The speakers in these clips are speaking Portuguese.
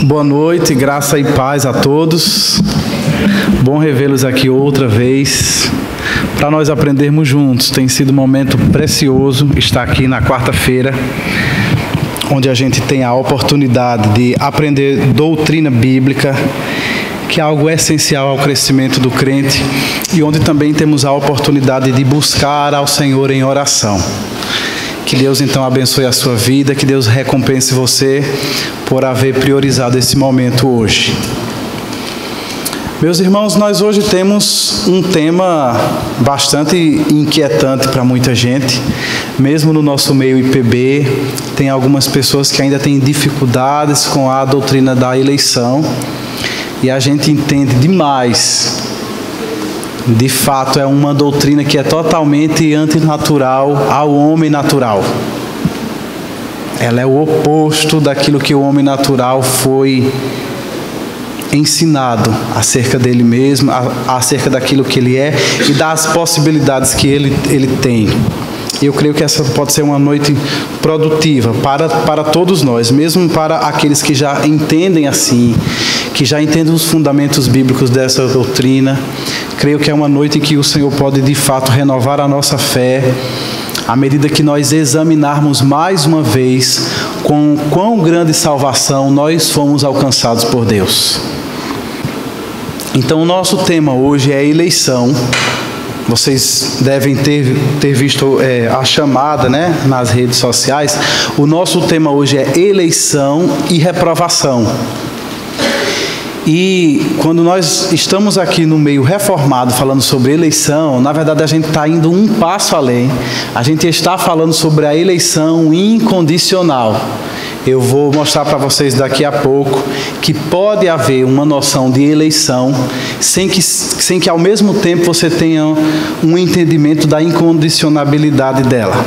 Boa noite, graça e paz a todos. Bom revê-los aqui outra vez, para nós aprendermos juntos. Tem sido um momento precioso estar aqui na quarta-feira, onde a gente tem a oportunidade de aprender doutrina bíblica, que é algo essencial ao crescimento do crente, e onde também temos a oportunidade de buscar ao Senhor em oração. Que Deus então abençoe a sua vida, que Deus recompense você por haver priorizado esse momento hoje. Meus irmãos, nós hoje temos um tema bastante inquietante para muita gente. Mesmo no nosso meio IPB, tem algumas pessoas que ainda têm dificuldades com a doutrina da eleição. E a gente entende demais. De fato, é uma doutrina que é totalmente antinatural ao homem natural. Ela é o oposto daquilo que o homem natural foi ensinado acerca dele mesmo, acerca daquilo que ele é e das possibilidades que ele tem. Eu creio que essa pode ser uma noite produtiva para todos nós, mesmo para aqueles que já entendem assim, que já entendem os fundamentos bíblicos dessa doutrina. Creio que é uma noite em que o Senhor pode de fato renovar a nossa fé, à medida que nós examinarmos mais uma vez com quão grande salvação nós fomos alcançados por Deus. Então o nosso tema hoje é eleição. Vocês devem ter visto a chamada, né, nas redes sociais. O nosso tema hoje é eleição e reprovação. E quando nós estamos aqui no meio reformado falando sobre eleição, na verdade a gente está indo um passo além. A gente está falando sobre a eleição incondicional. Eu vou mostrar para vocês daqui a pouco que pode haver uma noção de eleição sem que ao mesmo tempo você tenha um entendimento da incondicionabilidade dela.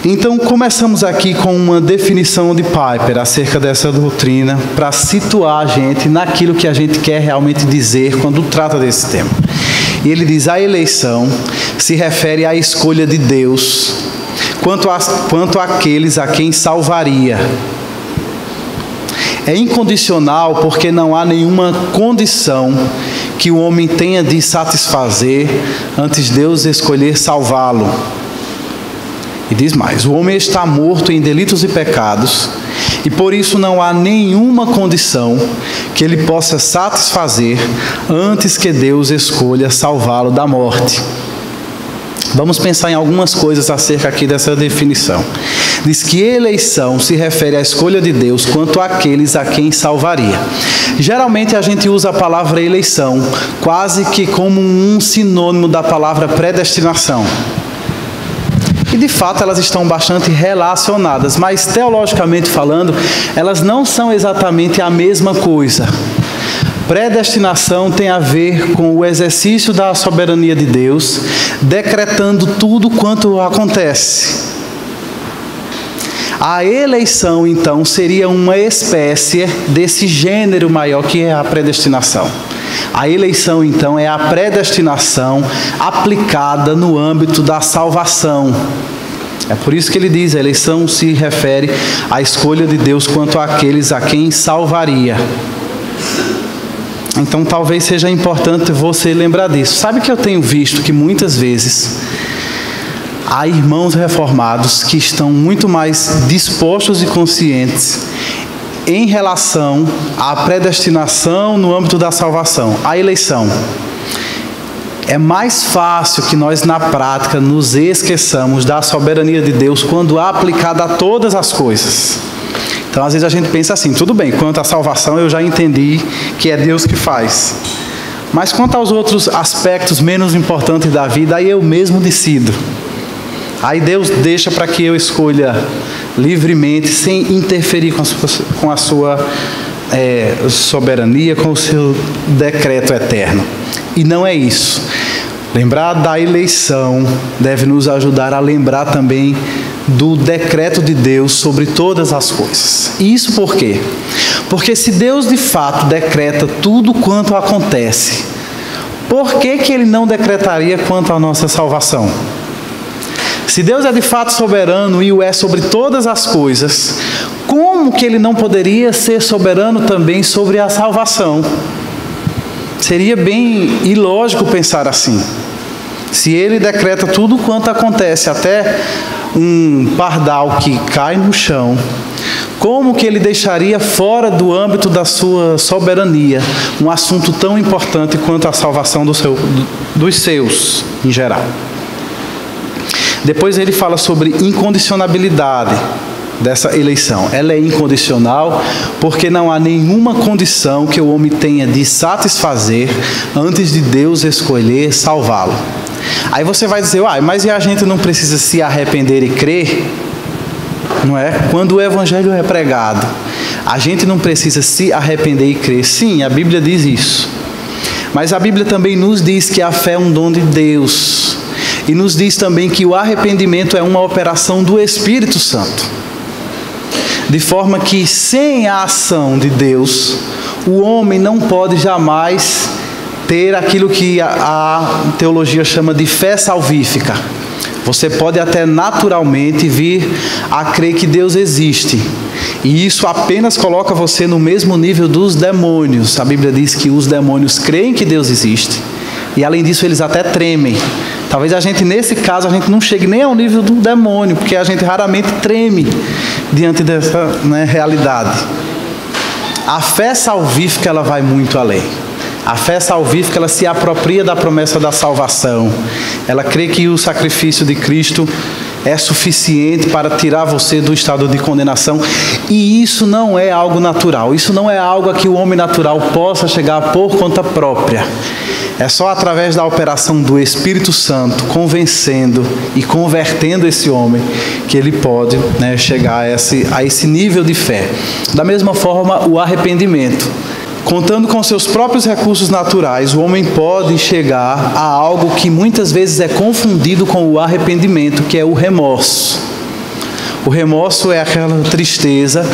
Então, começamos aqui com uma definição de Piper acerca dessa doutrina, para situar a gente naquilo que a gente quer realmente dizer quando trata desse tema. E ele diz: a eleição se refere à escolha de Deus quanto àqueles a quem salvaria. É incondicional porque não há nenhuma condição que o homem tenha de satisfazer antes de Deus escolher salvá-lo. E diz mais: o homem está morto em delitos e pecados, e por isso não há nenhuma condição que ele possa satisfazer antes que Deus escolha salvá-lo da morte. Vamos pensar em algumas coisas acerca aqui dessa definição. Diz que eleição se refere à escolha de Deus quanto àqueles a quem salvaria. Geralmente a gente usa a palavra eleição quase que como um sinônimo da palavra predestinação. E de fato elas estão bastante relacionadas, mas teologicamente falando, elas não são exatamente a mesma coisa. Predestinação tem a ver com o exercício da soberania de Deus, decretando tudo quanto acontece. A eleição, então, seria uma espécie desse gênero maior que é a predestinação. A eleição, então, é a predestinação aplicada no âmbito da salvação. É por isso que ele diz: a eleição se refere à escolha de Deus quanto àqueles a quem salvaria. Então, talvez seja importante você lembrar disso. Sabe que eu tenho visto que muitas vezes há irmãos reformados que estão muito mais dispostos e conscientes em relação à predestinação no âmbito da salvação, a eleição. É mais fácil que nós, na prática, nos esqueçamos da soberania de Deus quando aplicada a todas as coisas. Então, às vezes a gente pensa assim: tudo bem, quanto à salvação eu já entendi que é Deus que faz. Mas quanto aos outros aspectos menos importantes da vida, aí eu mesmo decido. Aí Deus deixa para que eu escolha livremente, sem interferir com a sua soberania, com o seu decreto eterno. E não é isso. Lembrar da eleição deve nos ajudar a lembrar também do decreto de Deus sobre todas as coisas. E isso por quê? Porque se Deus de fato decreta tudo quanto acontece, por que Ele não decretaria quanto à nossa salvação? Se Deus é de fato soberano e o é sobre todas as coisas, como como que ele não poderia ser soberano também sobre a salvação? Seria bem ilógico pensar assim. Se ele decreta tudo quanto acontece, até um pardal que cai no chão, como que ele deixaria fora do âmbito da sua soberania um assunto tão importante quanto a salvação dos seus, em geral? Depois ele fala sobre incondicionabilidade dessa eleição. Ela é incondicional porque não há nenhuma condição que o homem tenha de satisfazer antes de Deus escolher salvá-lo. Aí você vai dizer, mas e a gente não precisa se arrepender e crer? Não é? Quando o evangelho é pregado, a gente não precisa se arrepender e crer. Sim, a Bíblia diz isso. Mas a Bíblia também nos diz que a fé é um dom de Deus. E nos diz também que o arrependimento é uma operação do Espírito Santo. De forma que sem a ação de Deus, o homem não pode jamais ter aquilo que a teologia chama de fé salvífica. Você pode até naturalmente vir a crer que Deus existe. E isso apenas coloca você no mesmo nível dos demônios. A Bíblia diz que os demônios creem que Deus existe. E além disso, eles até tremem. Talvez a gente, nesse caso, a gente não chegue nem ao nível do demônio, porque a gente raramente treme diante dessa realidade. A fé salvífica, ela vai muito além. A fé salvífica, ela se apropria da promessa da salvação. Ela crê que o sacrifício de Cristo é suficiente para tirar você do estado de condenação. E isso não é algo natural. Isso não é algo a que o homem natural possa chegar por conta própria. É só através da operação do Espírito Santo, convencendo e convertendo esse homem, que ele pode chegar a esse nível de fé. Da mesma forma, o arrependimento. Contando com seus próprios recursos naturais, o homem pode chegar a algo que muitas vezes é confundido com o arrependimento, que é o remorso. O remorso é aquela tristeza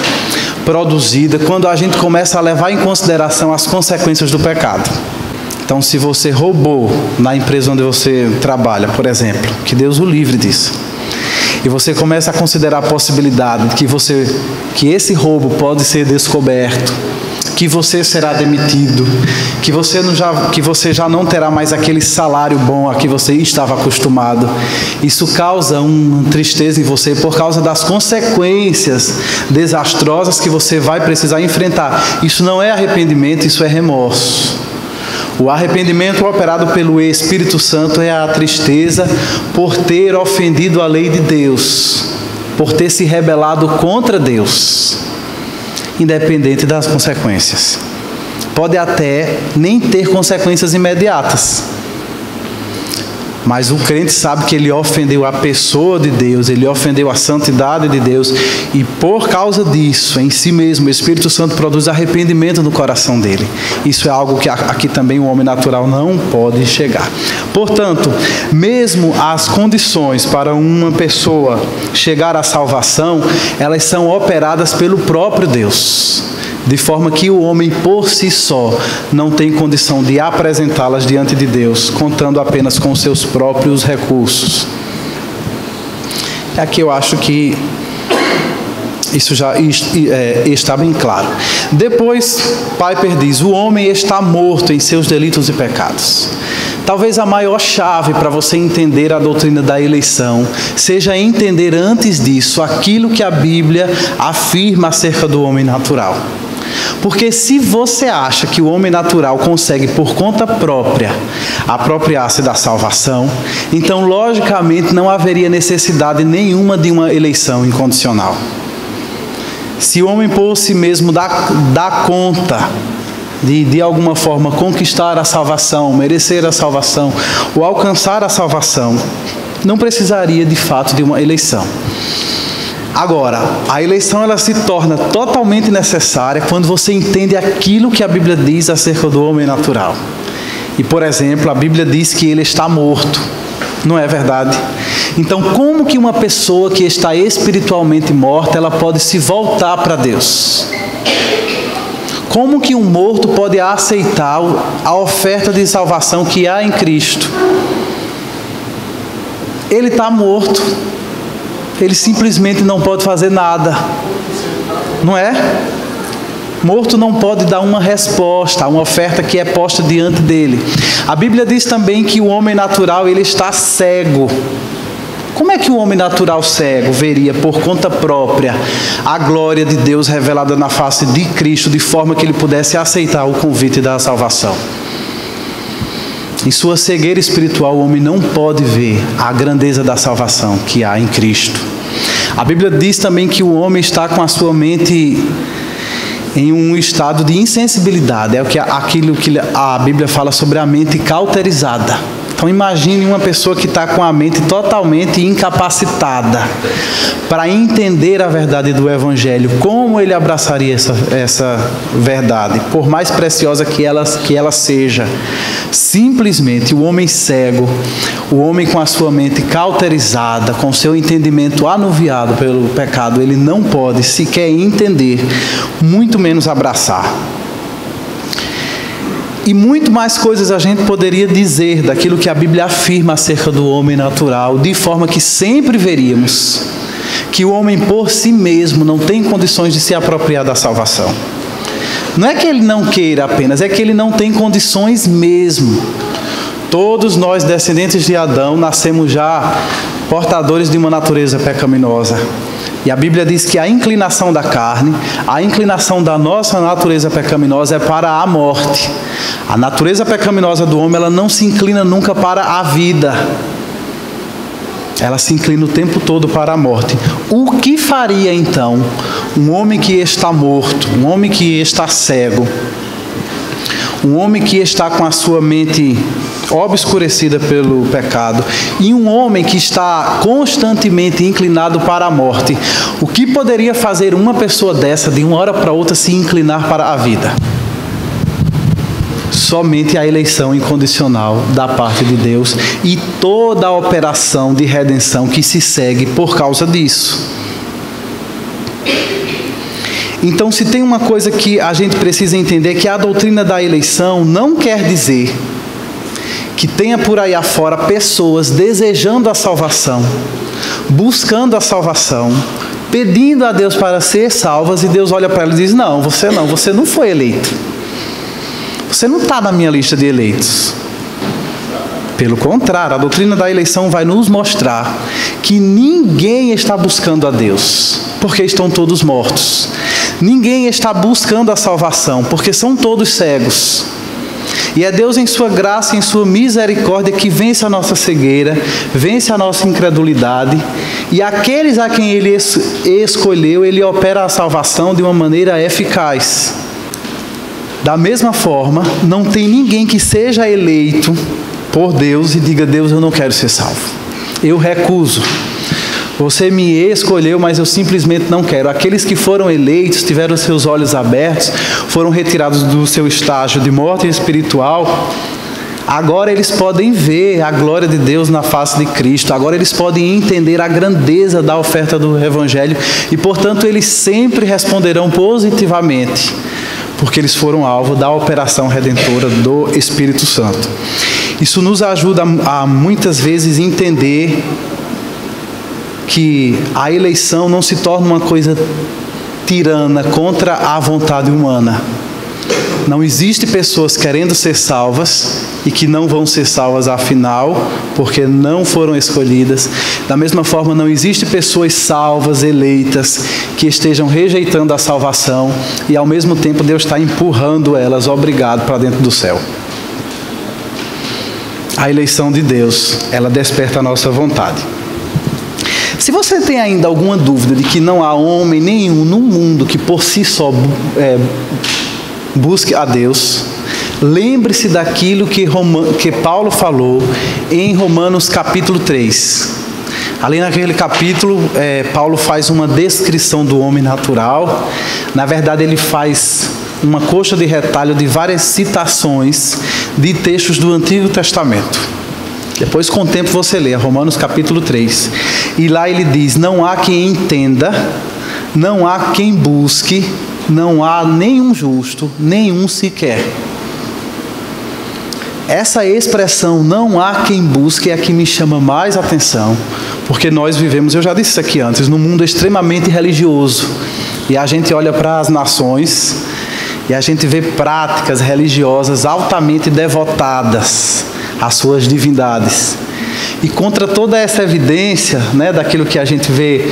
produzida quando a gente começa a levar em consideração as consequências do pecado. Então, se você roubou na empresa onde você trabalha, por exemplo, que Deus o livre disso, e você começa a considerar a possibilidade de que esse roubo pode ser descoberto, que você será demitido, que você já não terá mais aquele salário bom a que você estava acostumado. Isso causa uma tristeza em você por causa das consequências desastrosas que você vai precisar enfrentar. Isso não é arrependimento, isso é remorso. O arrependimento operado pelo Espírito Santo é a tristeza por ter ofendido a lei de Deus, por ter se rebelado contra Deus, independente das consequências. Pode até nem ter consequências imediatas, mas o crente sabe que ele ofendeu a pessoa de Deus, ele ofendeu a santidade de Deus, e por causa disso, em si mesmo, o Espírito Santo produz arrependimento no coração dele. Isso é algo que aqui também o homem natural não pode chegar. Portanto, mesmo as condições para uma pessoa chegar à salvação, elas são operadas pelo próprio Deus, de forma que o homem por si só não tem condição de apresentá-las diante de Deus, contando apenas com seus próprios recursos. Aqui eu acho que isso já está bem claro. Depois, Piper diz, o homem está morto em seus delitos e pecados. Talvez a maior chave para você entender a doutrina da eleição seja entender antes disso aquilo que a Bíblia afirma acerca do homem natural. Porque se você acha que o homem natural consegue por conta própria apropriar-se da salvação, então logicamente não haveria necessidade nenhuma de uma eleição incondicional. Se o homem por si mesmo dá conta de alguma forma conquistar a salvação, merecer a salvação ou alcançar a salvação, não precisaria de fato de uma eleição. Agora, a eleição ela se torna totalmente necessária quando você entende aquilo que a Bíblia diz acerca do homem natural. E, por exemplo, a Bíblia diz que ele está morto. Não é verdade? Então, como que uma pessoa que está espiritualmente morta, ela pode se voltar para Deus? Como que um morto pode aceitar a oferta de salvação que há em Cristo? Ele está morto. Ele simplesmente não pode fazer nada. não é? Morto não pode dar uma resposta a uma oferta que é posta diante dele. A Bíblia diz também que o homem natural, ele está cego. Como é que o homem natural cego veria por conta própria a glória de Deus revelada na face de Cristo, de forma que ele pudesse aceitar o convite da salvação? Em sua cegueira espiritual, o homem não pode ver a grandeza da salvação que há em Cristo. A Bíblia diz também que o homem está com a sua mente em um estado de insensibilidade. É aquilo que a Bíblia fala sobre a mente cauterizada. Então imagine uma pessoa que está com a mente totalmente incapacitada para entender a verdade do Evangelho. Como ele abraçaria essa verdade? Por mais preciosa que ela seja. Simplesmente o homem cego, o homem com a sua mente cauterizada, com seu entendimento anuviado pelo pecado, ele não pode sequer entender, muito menos abraçar. E muito mais coisas a gente poderia dizer daquilo que a Bíblia afirma acerca do homem natural, de forma que sempre veríamos que o homem por si mesmo não tem condições de se apropriar da salvação. Não é que ele não queira apenas, é que ele não tem condições mesmo. Todos nós, descendentes de Adão, nascemos já portadores de uma natureza pecaminosa. E a Bíblia diz que a inclinação da carne, a inclinação da nossa natureza pecaminosa é para a morte. A natureza pecaminosa do homem, ela não se inclina nunca para a vida. Ela se inclina o tempo todo para a morte. O que faria então um homem que está morto, um homem que está cego, um homem que está com a sua mente obscurecida pelo pecado e um homem que está constantemente inclinado para a morte? O que poderia fazer uma pessoa dessa, de uma hora para outra, se inclinar para a vida? Somente a eleição incondicional da parte de Deus e toda a operação de redenção que se segue por causa disso. Então, se tem uma coisa que a gente precisa entender, que a doutrina da eleição não quer dizer que tenha por aí afora pessoas desejando a salvação, buscando a salvação, pedindo a Deus para ser salvas, e Deus olha para ela e diz: não, você não foi eleito. Você não está na minha lista de eleitos. Pelo contrário, a doutrina da eleição vai nos mostrar que ninguém está buscando a Deus, porque estão todos mortos. Ninguém está buscando a salvação, porque são todos cegos. E é Deus, em sua graça e em sua misericórdia, que vence a nossa cegueira, vence a nossa incredulidade, e aqueles a quem Ele escolheu, Ele opera a salvação de uma maneira eficaz. Da mesma forma, não tem ninguém que seja eleito por Deus e diga: Deus, eu não quero ser salvo. Eu recuso. Você me escolheu, mas eu simplesmente não quero. Aqueles que foram eleitos, tiveram seus olhos abertos, foram retirados do seu estágio de morte espiritual. Agora eles podem ver a glória de Deus na face de Cristo. Agora eles podem entender a grandeza da oferta do Evangelho. E, portanto, eles sempre responderão positivamente, porque eles foram alvo da operação redentora do Espírito Santo. Isso nos ajuda a muitas vezes entender que a eleição não se torna uma coisa tirana contra a vontade humana. Não existe pessoas querendo ser salvas e que não vão ser salvas afinal, porque não foram escolhidas. Da mesma forma, não existe pessoas salvas, eleitas, que estejam rejeitando a salvação e ao mesmo tempo Deus está empurrando elas, obrigado, para dentro do céu. A eleição de Deus, ela desperta a nossa vontade. Se você tem ainda alguma dúvida de que não há homem nenhum no mundo que por si só busque a Deus, lembre-se daquilo que Paulo falou em Romanos capítulo 3. Ali naquele capítulo, Paulo faz uma descrição do homem natural. Na verdade, ele faz uma coxa de retalho de várias citações de textos do Antigo Testamento. Depois, com o tempo, você lê Romanos capítulo 3. E lá ele diz: não há quem entenda, não há quem busque, não há nenhum justo, nenhum sequer. Essa expressão, não há quem busque, é a que me chama mais atenção, porque nós vivemos, eu já disse isso aqui antes, num mundo extremamente religioso. e a gente olha para as nações e a gente vê práticas religiosas altamente devotadas às suas divindades. E contra toda essa evidência, né, daquilo que a gente vê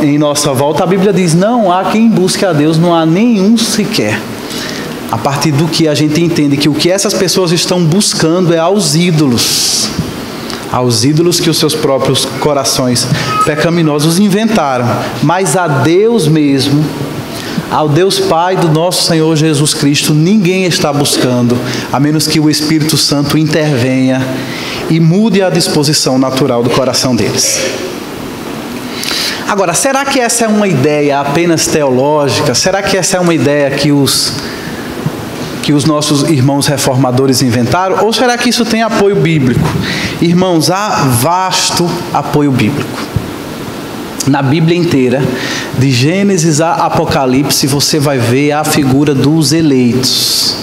em nossa volta, a Bíblia diz: não há quem busque a Deus, não há nenhum sequer. A partir do que a gente entende que o que essas pessoas estão buscando é aos ídolos que os seus próprios corações pecaminosos inventaram, mas a Deus mesmo, ao Deus Pai do nosso Senhor Jesus Cristo, ninguém está buscando, a menos que o Espírito Santo intervenha e mude a disposição natural do coração deles. Agora, será que essa é uma ideia apenas teológica? Será que essa é uma ideia que os nossos irmãos reformadores inventaram? Ou será que isso tem apoio bíblico? Irmãos, há vasto apoio bíblico. Na Bíblia inteira, de Gênesis a Apocalipse, você vai ver a figura dos eleitos.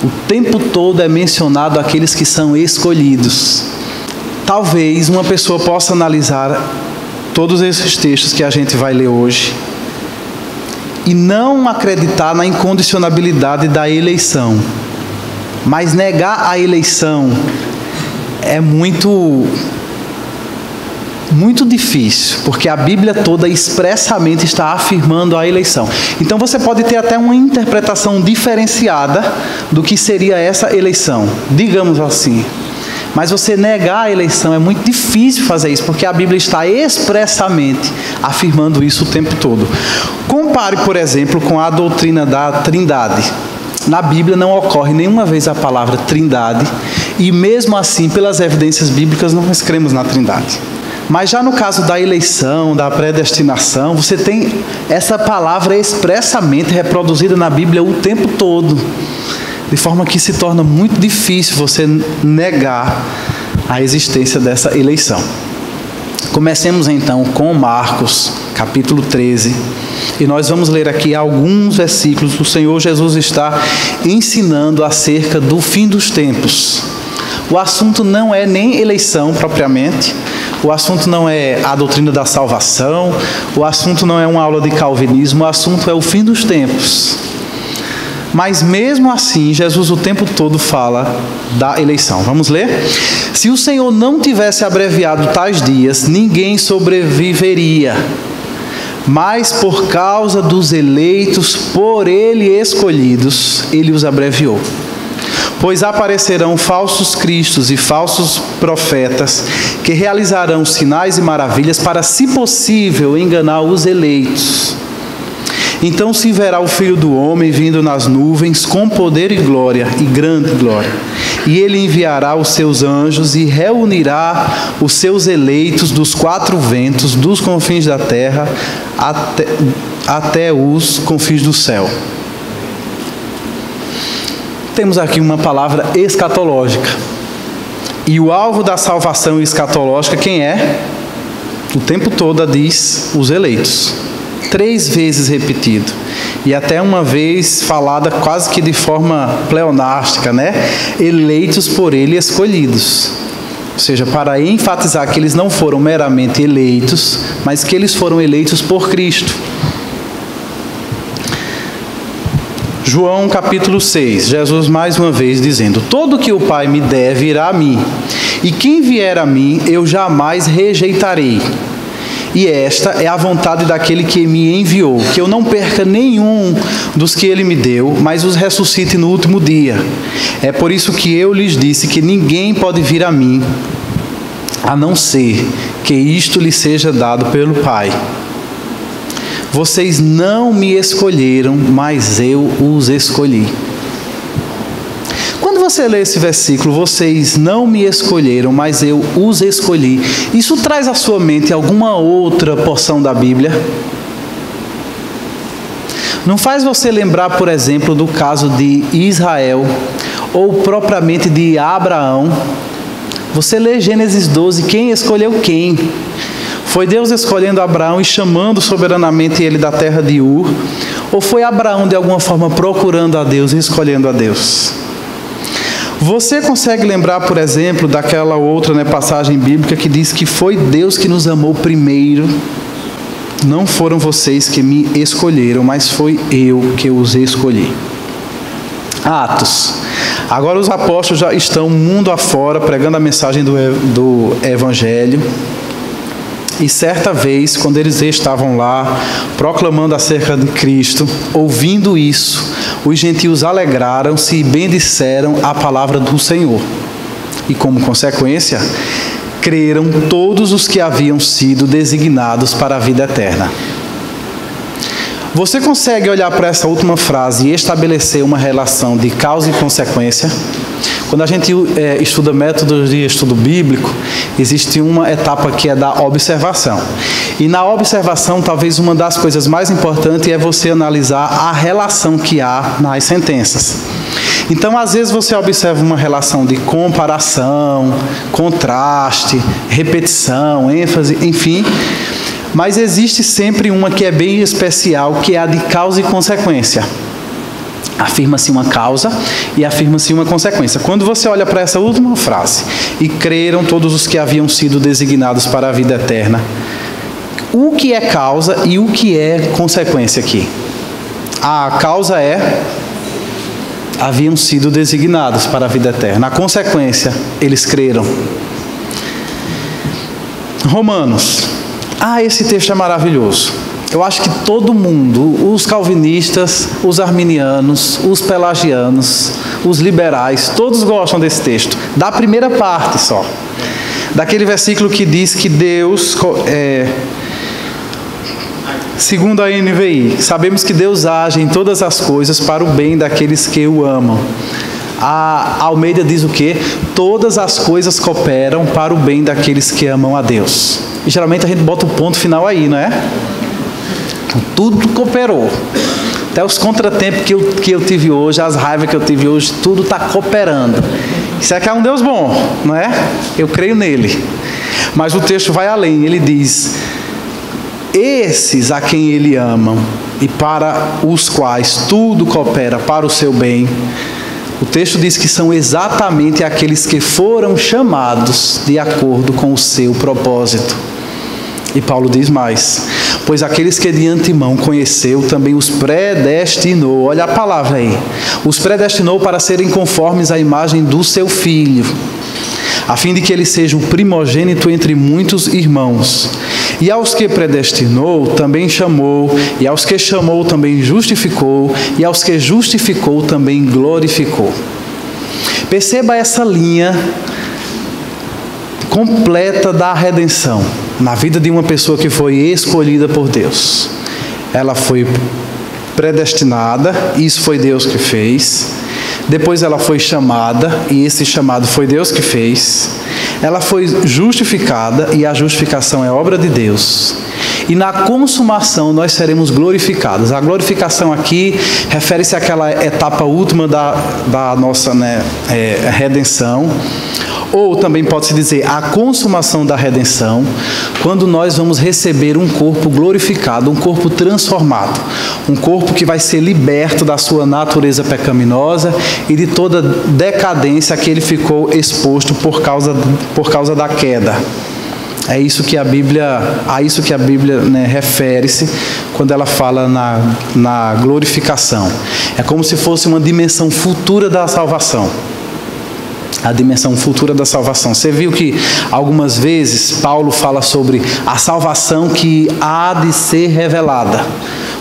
O tempo todo é mencionado aqueles que são escolhidos. Talvez uma pessoa possa analisar todos esses textos que a gente vai ler hoje e não acreditar na incondicionalidade da eleição, mas negar a eleição é muito difícil, porque a Bíblia toda expressamente está afirmando a eleição. Então você pode ter até uma interpretação diferenciada do que seria essa eleição, digamos assim. Mas você negar a eleição é muito difícil fazer isso, porque a Bíblia está expressamente afirmando isso o tempo todo. Compare, por exemplo, com a doutrina da Trindade. Na Bíblia não ocorre nenhuma vez a palavra Trindade, e mesmo assim, pelas evidências bíblicas, nós cremos na Trindade. Mas já no caso da eleição, da predestinação, você tem essa palavra expressamente reproduzida na Bíblia o tempo todo, de forma que se torna muito difícil você negar a existência dessa eleição. Comecemos então com Marcos, capítulo 13, e nós vamos ler aqui alguns versículos. O Senhor Jesus está ensinando acerca do fim dos tempos. O assunto não é nem eleição propriamente, o assunto não é a doutrina da salvação, o assunto não é uma aula de calvinismo, o assunto é o fim dos tempos. Mas mesmo assim, Jesus o tempo todo fala da eleição. Vamos ler? Se o Senhor não tivesse abreviado tais dias, ninguém sobreviveria. Mas por causa dos eleitos, por Ele escolhidos, Ele os abreviou. Pois aparecerão falsos cristos e falsos profetas, que realizarão sinais e maravilhas para, se possível, enganar os eleitos. Então se verá o Filho do Homem vindo nas nuvens com poder e glória, e grande glória. E Ele enviará os seus anjos e reunirá os seus eleitos dos quatro ventos, dos confins da terra, até os confins do céu. Temos aqui uma palavra escatológica. E o alvo da salvação escatológica, quem é? O tempo todo diz os eleitos. 3 vezes repetido, e até uma vez falada quase que de forma pleonástica, né? Eleitos por Ele, escolhidos. Ou seja, para enfatizar que eles não foram meramente eleitos, mas que eles foram eleitos por Cristo. João capítulo 6, Jesus mais uma vez dizendo: todo que o Pai me der virá a mim, e quem vier a mim eu jamais rejeitarei. E esta é a vontade daquele que me enviou, que eu não perca nenhum dos que Ele me deu, mas os ressuscite no último dia. É por isso que eu lhes disse que ninguém pode vir a mim, a não ser que isto lhe seja dado pelo Pai. Vocês não me escolheram, mas eu os escolhi. Quando você lê esse versículo, vocês não me escolheram, mas eu os escolhi, isso traz à sua mente alguma outra porção da Bíblia? Não faz você lembrar, por exemplo, do caso de Israel, ou propriamente de Abraão? Você lê Gênesis 12, quem escolheu quem? Foi Deus escolhendo Abraão e chamando soberanamente ele da terra de Ur? Ou foi Abraão de alguma forma procurando a Deus e escolhendo a Deus? Você consegue lembrar, por exemplo, daquela outra passagem bíblica que diz que foi Deus que nos amou primeiro? não foram vocês que me escolheram, mas foi eu que os escolhi. Atos. Agora os apóstolos já estão mundo afora pregando a mensagem do Evangelho. E certa vez, quando eles estavam lá, proclamando acerca de Cristo, ouvindo isso, os gentios alegraram-se e bendisseram a palavra do Senhor. E como consequência, creram todos os que haviam sido designados para a vida eterna. Você consegue olhar para essa última frase e estabelecer uma relação de causa e consequência? Quando a gente estuda métodos de estudo bíblico, existe uma etapa que é da observação. E na observação, talvez uma das coisas mais importantes é você analisar a relação que há nas sentenças. Então, às vezes você observa uma relação de comparação, contraste, repetição, ênfase, enfim. Mas existe sempre uma que é bem especial, que é a de causa e consequência. Afirma-se uma causa e afirma-se uma consequência. Quando você olha para essa última frase, e creram todos os que haviam sido designados para a vida eterna, o que é causa e o que é consequência aqui? A causa é: haviam sido designados para a vida eterna. A consequência, eles creram. Romanos. Esse texto é maravilhoso. Eu acho que todo mundo, os calvinistas, os arminianos, os pelagianos, os liberais, todos gostam desse texto. Da primeira parte só. Daquele versículo que diz que Deus, segundo a NVI, sabemos que Deus age em todas as coisas para o bem daqueles que o amam. A Almeida diz o quê? Todas as coisas cooperam para o bem daqueles que amam a Deus. E geralmente a gente bota o ponto final aí, não é? Tudo cooperou. Até os contratempos que eu tive hoje, as raivas que eu tive hoje, tudo está cooperando. Isso é que é um Deus bom, não é? Eu creio nele. Mas o texto vai além, ele diz: esses a quem ele ama e para os quais tudo coopera para o seu bem. O texto diz que são exatamente aqueles que foram chamados de acordo com o seu propósito. E Paulo diz mais: pois aqueles que de antemão conheceu, também os predestinou. Olha a palavra aí. Os predestinou para serem conformes à imagem do seu Filho, a fim de que ele seja o primogênito entre muitos irmãos. E aos que predestinou, também chamou. E aos que chamou, também justificou. E aos que justificou, também glorificou. Perceba essa linha completa da redenção na vida de uma pessoa que foi escolhida por Deus. Ela foi predestinada, isso foi Deus que fez. Depois ela foi chamada, e esse chamado foi Deus que fez. Ela foi justificada, e a justificação é obra de Deus. E na consumação nós seremos glorificados. A glorificação aqui refere-se àquela etapa última da nossa redenção. Ou também pode-se dizer a consumação da redenção, quando nós vamos receber um corpo glorificado, um corpo transformado, um corpo que vai ser liberto da sua natureza pecaminosa e de toda decadência a que ele ficou exposto por causa da queda. É isso que a Bíblia, refere-se quando ela fala na glorificação. É como se fosse uma dimensão futura da salvação. A dimensão futura da salvação. Você viu que algumas vezes Paulo fala sobre a salvação que há de ser revelada.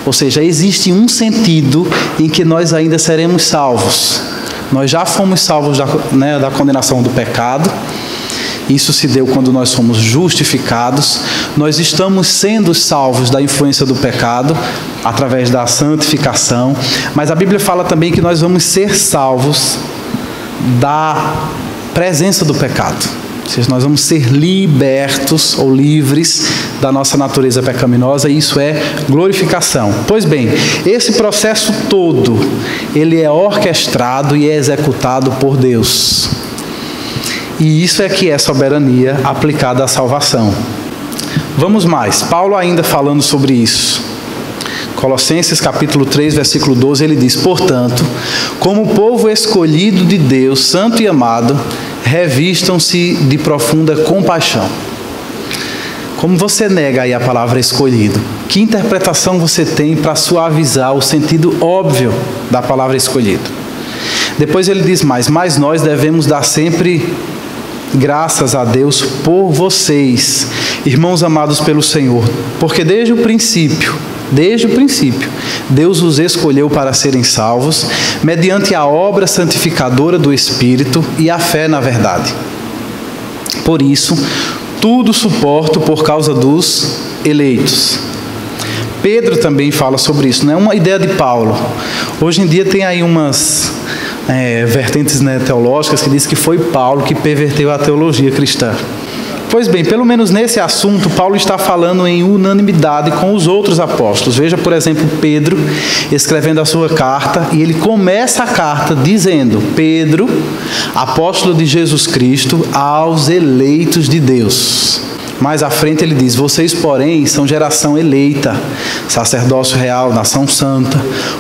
Ou seja, existe um sentido em que nós ainda seremos salvos. Nós já fomos salvos da condenação do pecado. Isso se deu quando nós somos justificados. Nós estamos sendo salvos da influência do pecado através da santificação. Mas a Bíblia fala também que nós vamos ser salvos da presença do pecado. Ou seja, nós vamos ser libertos ou livres da nossa natureza pecaminosa, e isso é glorificação. Pois bem, esse processo todo, ele é orquestrado e é executado por Deus. E isso é que é soberania aplicada à salvação. Vamos mais. Paulo ainda falando sobre isso. Colossenses capítulo 3, versículo 12, ele diz: portanto, como povo escolhido de Deus, santo e amado, revistam-se de profunda compaixão. Como você nega aí a palavra escolhido? Que interpretação você tem para suavizar o sentido óbvio da palavra escolhido? Depois ele diz mais, mas nós devemos dar sempre graças a Deus por vocês, irmãos amados pelo Senhor, porque desde o princípio, Deus os escolheu para serem salvos, mediante a obra santificadora do Espírito e a fé na verdade. Por isso, tudo suporto por causa dos eleitos. Pedro também fala sobre isso, não é uma ideia de Paulo. Hoje em dia tem aí umas vertentes, né, teológicas que diz que foi Paulo que perverteu a teologia cristã. Pois bem, pelo menos nesse assunto, Paulo está falando em unanimidade com os outros apóstolos. Veja, por exemplo, Pedro escrevendo a sua carta, e ele começa a carta dizendo: Pedro, apóstolo de Jesus Cristo, aos eleitos de Deus. Mais à frente ele diz: vocês, porém, são geração eleita, sacerdócio real, nação santa,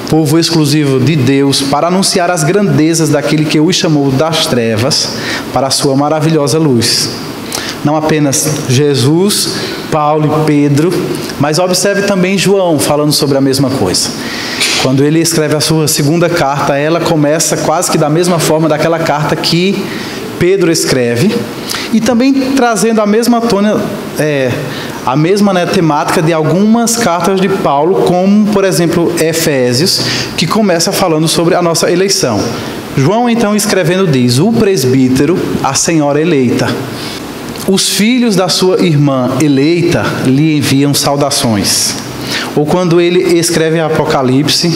povo exclusivo de Deus, para anunciar as grandezas daquele que os chamou das trevas para a sua maravilhosa luz. Não apenas Jesus, Paulo e Pedro, mas observe também João falando sobre a mesma coisa. Quando ele escreve a sua segunda carta, ela começa quase que da mesma forma daquela carta que Pedro escreve, e também trazendo a mesma temática de algumas cartas de Paulo, como, por exemplo, Efésios, que começa falando sobre a nossa eleição. João, então, escrevendo, diz: o presbítero, a senhora eleita. Os filhos da sua irmã eleita lhe enviam saudações. Ou quando ele escreve Apocalipse,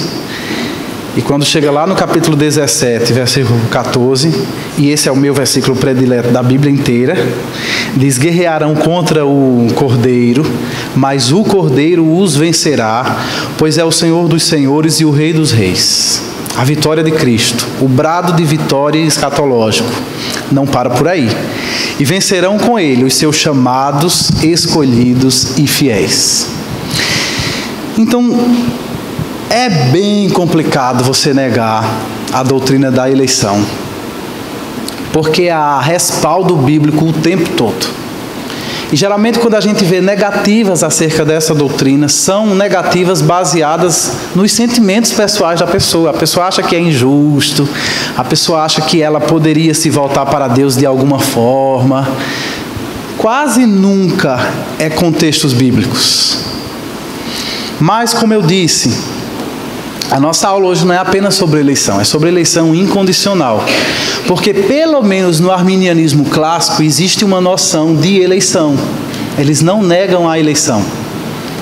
e quando chega lá no capítulo 17, versículo 14, e esse é o meu versículo predileto da Bíblia inteira, diz: guerrearão contra o Cordeiro, mas o Cordeiro os vencerá, pois é o Senhor dos senhores e o Rei dos reis. A vitória de Cristo, o brado de vitória escatológico, não para por aí. E vencerão com ele os seus chamados, escolhidos e fiéis. Então, é bem complicado você negar a doutrina da eleição, porque há respaldo bíblico o tempo todo. E geralmente quando a gente vê negativas acerca dessa doutrina, são negativas baseadas nos sentimentos pessoais da pessoa. A pessoa acha que é injusto, a pessoa acha que ela poderia se voltar para Deus de alguma forma. Quase nunca é contextos bíblicos. Mas, como eu disse, a nossa aula hoje não é apenas sobre eleição, é sobre eleição incondicional. Porque, pelo menos no arminianismo clássico, existe uma noção de eleição. Eles não negam a eleição.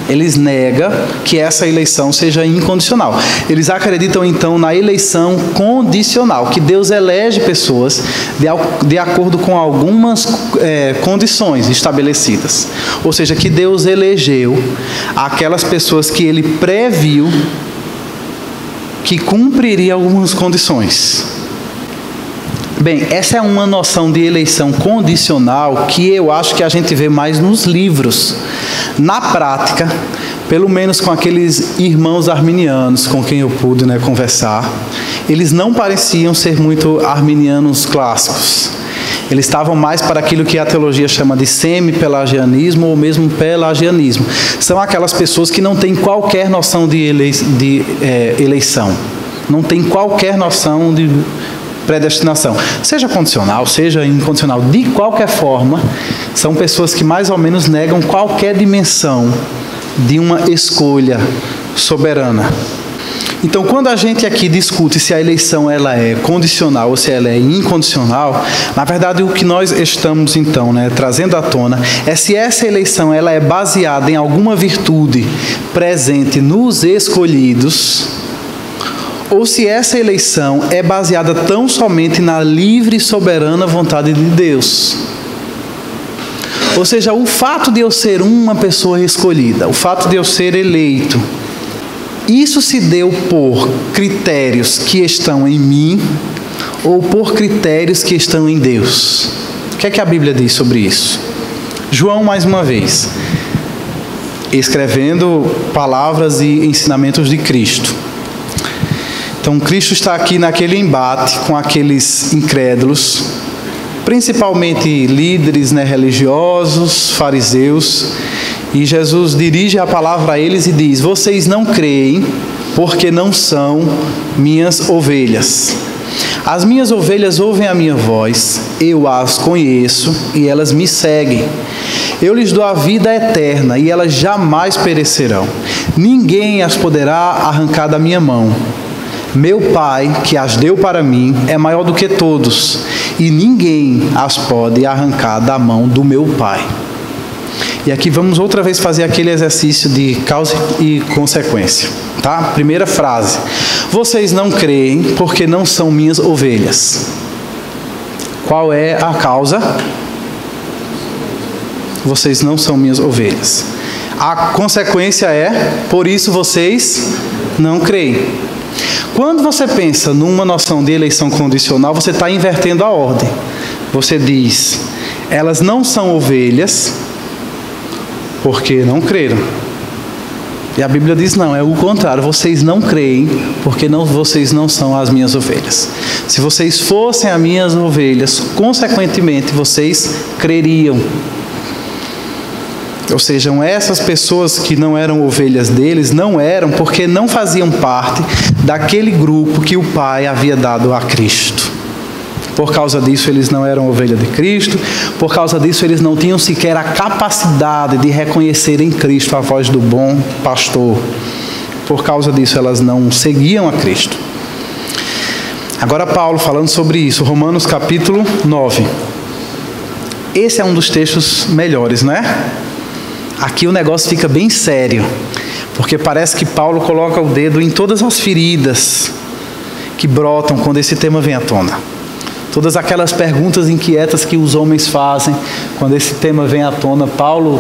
Eles negam que essa eleição seja incondicional. Eles acreditam, então, na eleição condicional, que Deus elege pessoas de acordo com algumas condições estabelecidas. Ou seja, que Deus elegeu aquelas pessoas que Ele previu que cumpriria algumas condições. Bem, essa é uma noção de eleição condicional que eu acho que a gente vê mais nos livros. Na prática, pelo menos com aqueles irmãos arminianos com quem eu pude conversar, eles não pareciam ser muito arminianos clássicos. Eles estavam mais para aquilo que a teologia chama de semi-pelagianismo ou mesmo pelagianismo. São aquelas pessoas que não têm qualquer noção de eleição. Não têm qualquer noção de predestinação. Seja condicional, seja incondicional, de qualquer forma, são pessoas que mais ou menos negam qualquer dimensão de uma escolha soberana. Então, quando a gente aqui discute se a eleição ela é condicional ou se ela é incondicional, na verdade o que nós estamos então trazendo à tona é se essa eleição ela é baseada em alguma virtude presente nos escolhidos, ou se essa eleição é baseada tão somente na livre e soberana vontade de Deus. Ou seja, o fato de eu ser uma pessoa escolhida, o fato de eu ser eleito, isso se deu por critérios que estão em mim ou por critérios que estão em Deus? O que é que a Bíblia diz sobre isso? João, mais uma vez, escrevendo palavras e ensinamentos de Cristo. Então, Cristo está aqui naquele embate com aqueles incrédulos, principalmente líderes, religiosos, fariseus, e Jesus dirige a palavra a eles e diz: vocês não creem porque não são minhas ovelhas. As minhas ovelhas ouvem a minha voz, eu as conheço e elas me seguem. Eu lhes dou a vida eterna e elas jamais perecerão. Ninguém as poderá arrancar da minha mão. Meu Pai, que as deu para mim, é maior do que todos, e ninguém as pode arrancar da mão do meu Pai. E aqui vamos outra vez fazer aquele exercício de causa e consequência, tá? Primeira frase: vocês não creem porque não são minhas ovelhas. Qual é a causa? Vocês não são minhas ovelhas. A consequência é: por isso vocês não creem. Quando você pensa numa noção de eleição condicional, você está invertendo a ordem. Você diz: elas não são ovelhas porque não creram. E a Bíblia diz: não, é o contrário. Vocês não creem porque vocês não são as minhas ovelhas. Se vocês fossem as minhas ovelhas, consequentemente vocês creriam. Ou seja, essas pessoas que não eram ovelhas deles, não eram porque não faziam parte daquele grupo que o Pai havia dado a Cristo. Por causa disso, eles não eram ovelha de Cristo. Por causa disso, eles não tinham sequer a capacidade de reconhecer em Cristo a voz do bom pastor. Por causa disso, elas não seguiam a Cristo. Agora Paulo falando sobre isso, Romanos capítulo 9. Esse é um dos textos melhores, não é? Aqui o negócio fica bem sério, porque parece que Paulo coloca o dedo em todas as feridas que brotam quando esse tema vem à tona. Todas aquelas perguntas inquietas que os homens fazem quando esse tema vem à tona, Paulo,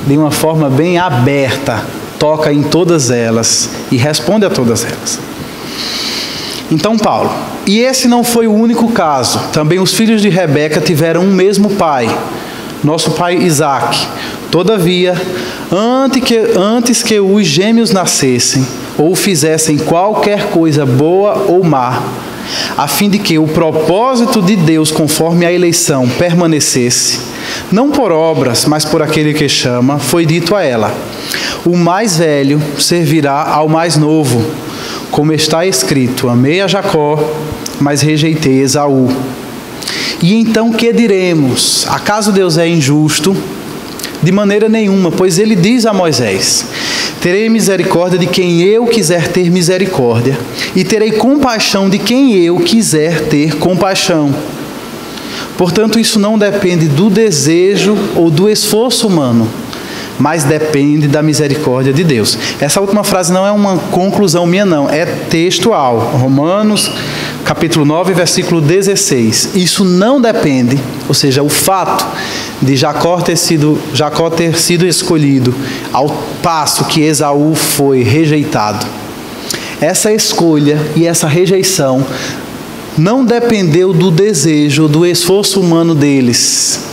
de uma forma bem aberta, toca em todas elas e responde a todas elas. Então Paulo: e esse não foi o único caso. Também os filhos de Rebeca tiveram um mesmo pai, nosso pai Isaque. Todavia, antes que os gêmeos nascessem, ou fizessem qualquer coisa boa ou má, a fim de que o propósito de Deus, conforme a eleição, permanecesse, não por obras, mas por aquele que chama, foi dito a ela: o mais velho servirá ao mais novo, como está escrito: amei a Jacó, mas rejeitei Esaú. E então que diremos? Acaso Deus é injusto? De maneira nenhuma, pois ele diz a Moisés: terei misericórdia de quem eu quiser ter misericórdia, e terei compaixão de quem eu quiser ter compaixão. Portanto, isso não depende do desejo ou do esforço humano, mas depende da misericórdia de Deus. Essa última frase não é uma conclusão minha, não, é textual. Romanos capítulo 9, versículo 16. Isso não depende, ou seja, o fato de Jacó ter sido escolhido ao passo que Esaú foi rejeitado. Essa escolha e essa rejeição não dependeu do desejo, do esforço humano deles.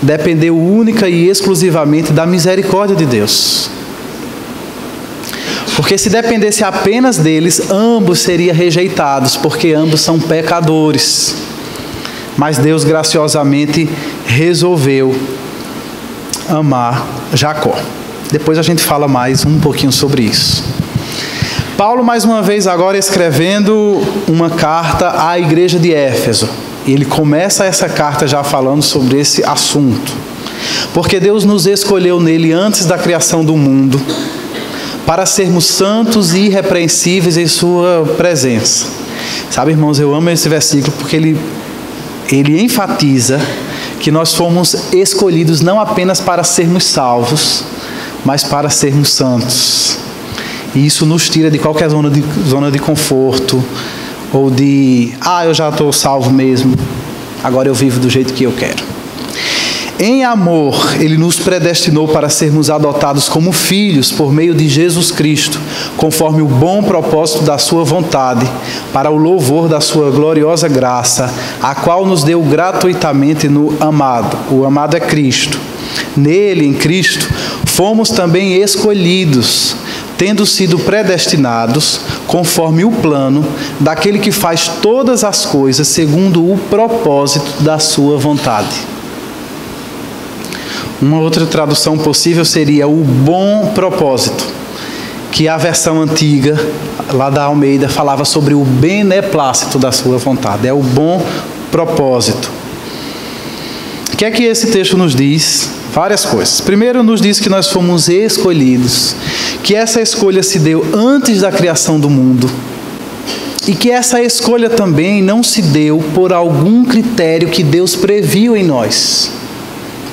Dependeu única e exclusivamente da misericórdia de Deus. Porque se dependesse apenas deles, ambos seriam rejeitados, porque ambos são pecadores. Mas Deus graciosamente resolveu amar Jacó. Depois a gente fala mais um pouquinho sobre isso. Paulo, mais uma vez, agora escrevendo uma carta à igreja de Éfeso. Ele começa essa carta já falando sobre esse assunto. Porque Deus nos escolheu nele antes da criação do mundo, para sermos santos e irrepreensíveis em sua presença. Sabe, irmãos, eu amo esse versículo porque ele enfatiza que nós fomos escolhidos não apenas para sermos salvos, mas para sermos santos. E isso nos tira de qualquer zona de conforto, ou de, eu já estou salvo mesmo, agora eu vivo do jeito que eu quero. Em amor, Ele nos predestinou para sermos adotados como filhos por meio de Jesus Cristo, conforme o bom propósito da sua vontade, para o louvor da sua gloriosa graça, a qual nos deu gratuitamente no amado. O amado é Cristo. Nele, em Cristo, fomos também escolhidos tendo sido predestinados conforme o plano daquele que faz todas as coisas segundo o propósito da sua vontade. Uma outra tradução possível seria o bom propósito, que a versão antiga, lá da Almeida, falava sobre o beneplácito da sua vontade. É o bom propósito. O que é que esse texto nos diz? Várias coisas. Primeiro, nos diz que nós fomos escolhidos, que essa escolha se deu antes da criação do mundo e que essa escolha também não se deu por algum critério que Deus previu em nós,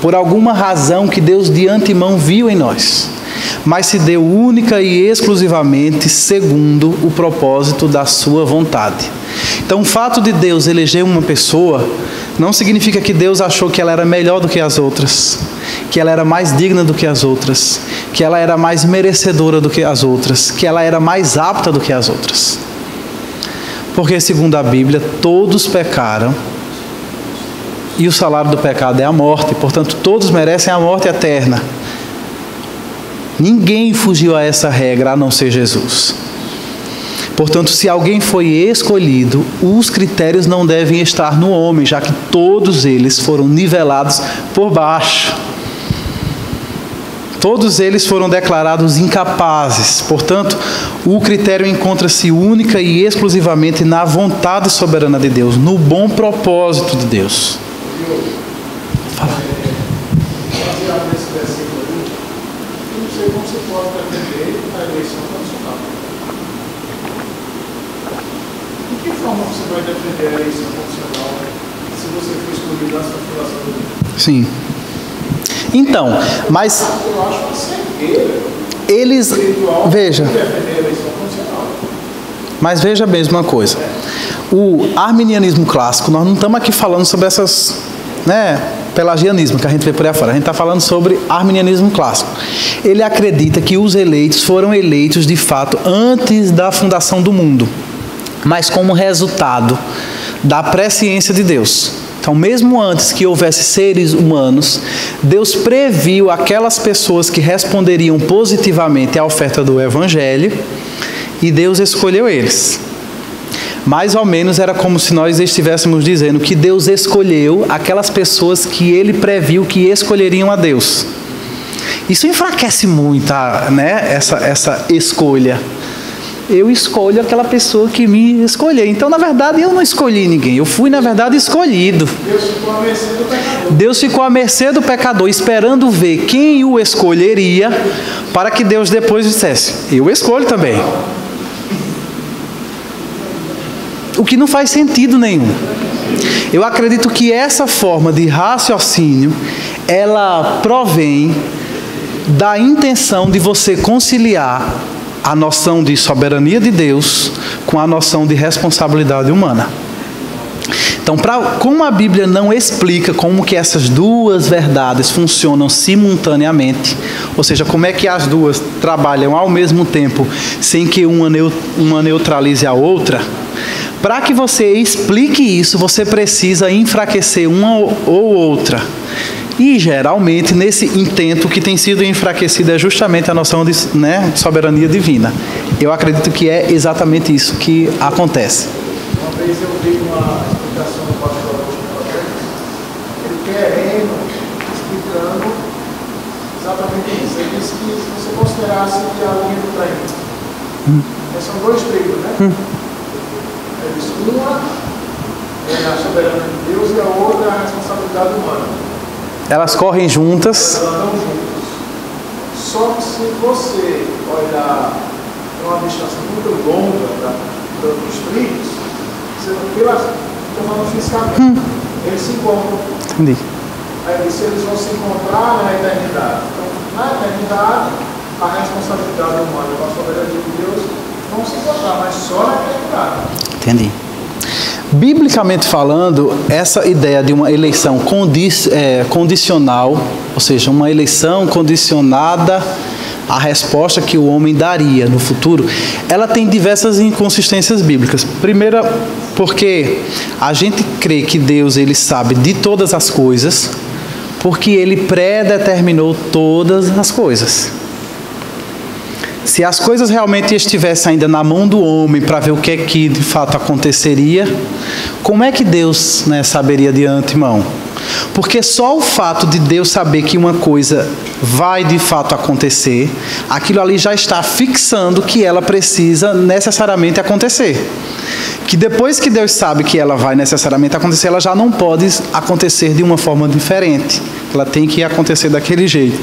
por alguma razão que Deus de antemão viu em nós, mas se deu única e exclusivamente segundo o propósito da sua vontade. Então, o fato de Deus eleger uma pessoa não significa que Deus achou que ela era melhor do que as outras, que ela era mais digna do que as outras, que ela era mais merecedora do que as outras, que ela era mais apta do que as outras. Porque, segundo a Bíblia, todos pecaram e o salário do pecado é a morte, portanto, todos merecem a morte eterna. Ninguém fugiu a essa regra a não ser Jesus. Portanto, se alguém foi escolhido, os critérios não devem estar no homem, já que todos eles foram nivelados por baixo. Todos eles foram declarados incapazes. Portanto, o critério encontra-se única e exclusivamente na vontade soberana de Deus, no bom propósito de Deus. Fala. De que forma você vai defender a eleição condicional se você for escolhido antes da fundação do mundo? Sim. Então, mas eu acho que cegueira eles, veja, defender a eleição condicional. mas veja bem uma coisa. O arminianismo clássico, nós não estamos aqui falando sobre essas, pelagianismo que a gente vê por aí fora. A gente está falando sobre arminianismo clássico. Ele acredita que os eleitos foram eleitos de fato antes da fundação do mundo, mas como resultado da presciência de Deus. Então, mesmo antes que houvesse seres humanos, Deus previu aquelas pessoas que responderiam positivamente à oferta do Evangelho e Deus escolheu eles. Mais ou menos era como se nós estivéssemos dizendo que Deus escolheu aquelas pessoas que Ele previu que escolheriam a Deus. Isso enfraquece muito, essa escolha. Eu escolho aquela pessoa que me escolheu. Então, na verdade, eu não escolhi ninguém. Eu fui, na verdade, escolhido. Deus ficou à mercê do pecador. Deus ficou à mercê do pecador, esperando ver quem o escolheria, para que Deus depois dissesse: eu escolho também. O que não faz sentido nenhum. Eu acredito que essa forma de raciocínio, ela provém da intenção de você conciliar a noção de soberania de Deus com a noção de responsabilidade humana. Então, como a Bíblia não explica como que essas duas verdades funcionam simultaneamente, ou seja, como é que as duas trabalham ao mesmo tempo, sem que uma neutralize a outra, para que você explique isso, você precisa enfraquecer uma ou outra. E, geralmente, nesse intento que tem sido enfraquecido é justamente a noção de soberania divina. Eu acredito que é exatamente isso que acontece. Uma vez eu vi uma explicação do pastor ele querendo, explicando exatamente isso. Ele disse que se você considerasse que a linha do trem, são dois trilhos, né? Ele disse, uma é a soberania de Deus e a outra é a responsabilidade humana. Elas correm juntas. Elas andam juntas. Só que se você olhar uma distância muito longa dos trilhos, tomando fisicamente, eles se encontram. Entendi. Aí eles vão se encontrar na eternidade. Então, na eternidade, a responsabilidade humana com a soberania de Deus vão se encontrar, mas só na eternidade. Entendi. Biblicamente falando, essa ideia de uma eleição condicional, ou seja, uma eleição condicionada à resposta que o homem daria no futuro, ela tem diversas inconsistências bíblicas. Primeira, porque a gente crê que Deus ele sabe de todas as coisas, porque Ele predeterminou todas as coisas. Se as coisas realmente estivessem ainda na mão do homem para ver o que é que de fato aconteceria, como é que Deus, né, saberia de antemão? Porque só o fato de Deus saber que uma coisa vai de fato acontecer, aquilo ali já está fixando que ela precisa necessariamente acontecer. Que depois que Deus sabe que ela vai necessariamente acontecer, ela já não pode acontecer de uma forma diferente. Ela tem que acontecer daquele jeito.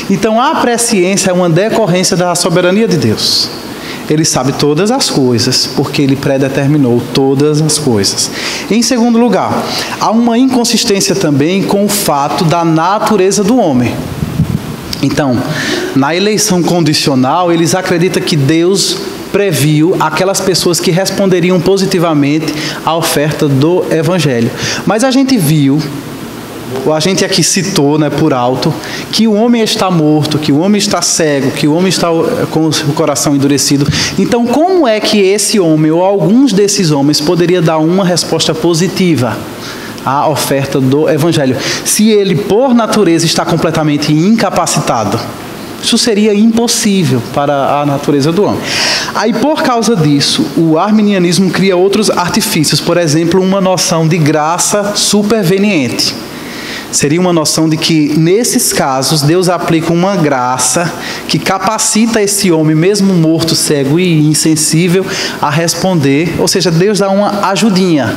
Então a presciência é uma decorrência da soberania de Deus. Ele sabe todas as coisas, porque Ele predeterminou todas as coisas. Em segundo lugar, há uma inconsistência também com o fato da natureza do homem. Então, na eleição condicional, eles acreditam que Deus previu aquelas pessoas que responderiam positivamente à oferta do Evangelho. Mas a gente viu, ou a gente aqui citou, né, por alto, que o homem está morto, que o homem está cego, que o homem está com o coração endurecido. Então, como é que esse homem, ou alguns desses homens, poderia dar uma resposta positiva à oferta do Evangelho, se ele, por natureza, está completamente incapacitado? Isso seria impossível para a natureza do homem. Aí, por causa disso, o arminianismo cria outros artifícios. Por exemplo, uma noção de graça superveniente. Seria uma noção de que, nesses casos, Deus aplica uma graça que capacita esse homem, mesmo morto, cego e insensível, a responder. Ou seja, Deus dá uma ajudinha.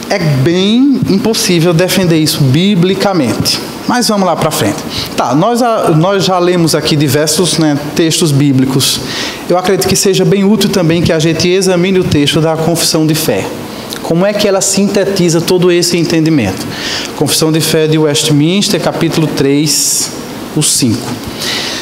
É bem impossível defender isso biblicamente. Mas vamos lá para frente. Tá, nós já lemos aqui diversos, né, textos bíblicos. Eu acredito que seja bem útil também que a gente examine o texto da Confissão de Fé. Como é que ela sintetiza todo esse entendimento? Confissão de Fé de Westminster, capítulo 3, o 5.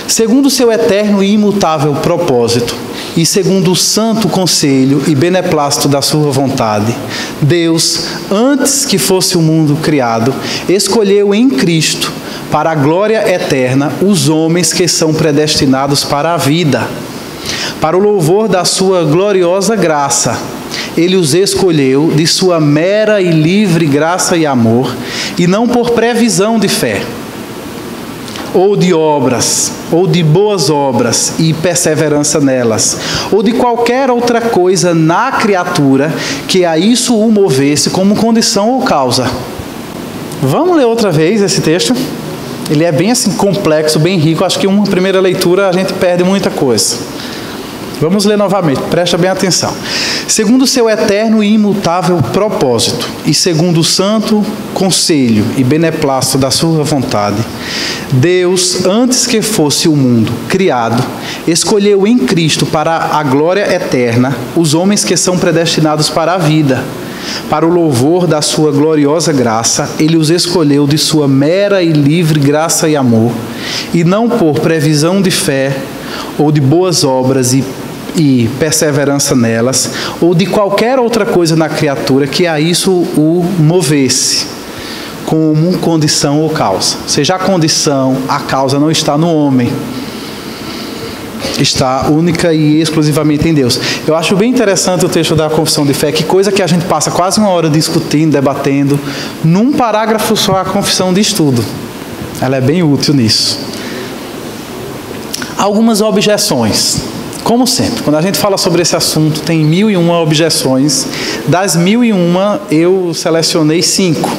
Segundo o seu eterno e imutável propósito, e segundo o santo conselho e beneplácito da sua vontade, Deus, antes que fosse o mundo criado, escolheu em Cristo, para a glória eterna, os homens que são predestinados para a vida. Para o louvor da sua gloriosa graça, Ele os escolheu de sua mera e livre graça e amor, e não por previsão de fé, ou de obras, ou de boas obras e perseverança nelas, ou de qualquer outra coisa na criatura que a isso o movesse como condição ou causa. Vamos ler outra vez esse texto? Ele é bem assim complexo, bem rico. Acho que uma primeira leitura a gente perde muita coisa. Vamos ler novamente, presta bem atenção. Segundo o seu eterno e imutável propósito, e segundo o santo conselho e beneplácito da sua vontade, Deus, antes que fosse o mundo criado, escolheu em Cristo para a glória eterna os homens que são predestinados para a vida. Para o louvor da sua gloriosa graça, Ele os escolheu de sua mera e livre graça e amor, e não por previsão de fé, ou de boas obras e perseverança nelas, ou de qualquer outra coisa na criatura que a isso o movesse, como condição ou causa. Ou seja, a condição, a causa não está no homem, está única e exclusivamente em Deus. Eu acho bem interessante o texto da Confissão de Fé, que coisa que a gente passa quase uma hora discutindo, debatendo, num parágrafo só a confissão de estudo. Ela é bem útil nisso. Algumas objeções. Como sempre, quando a gente fala sobre esse assunto, tem 1001 objeções. Das 1001, eu selecionei 5.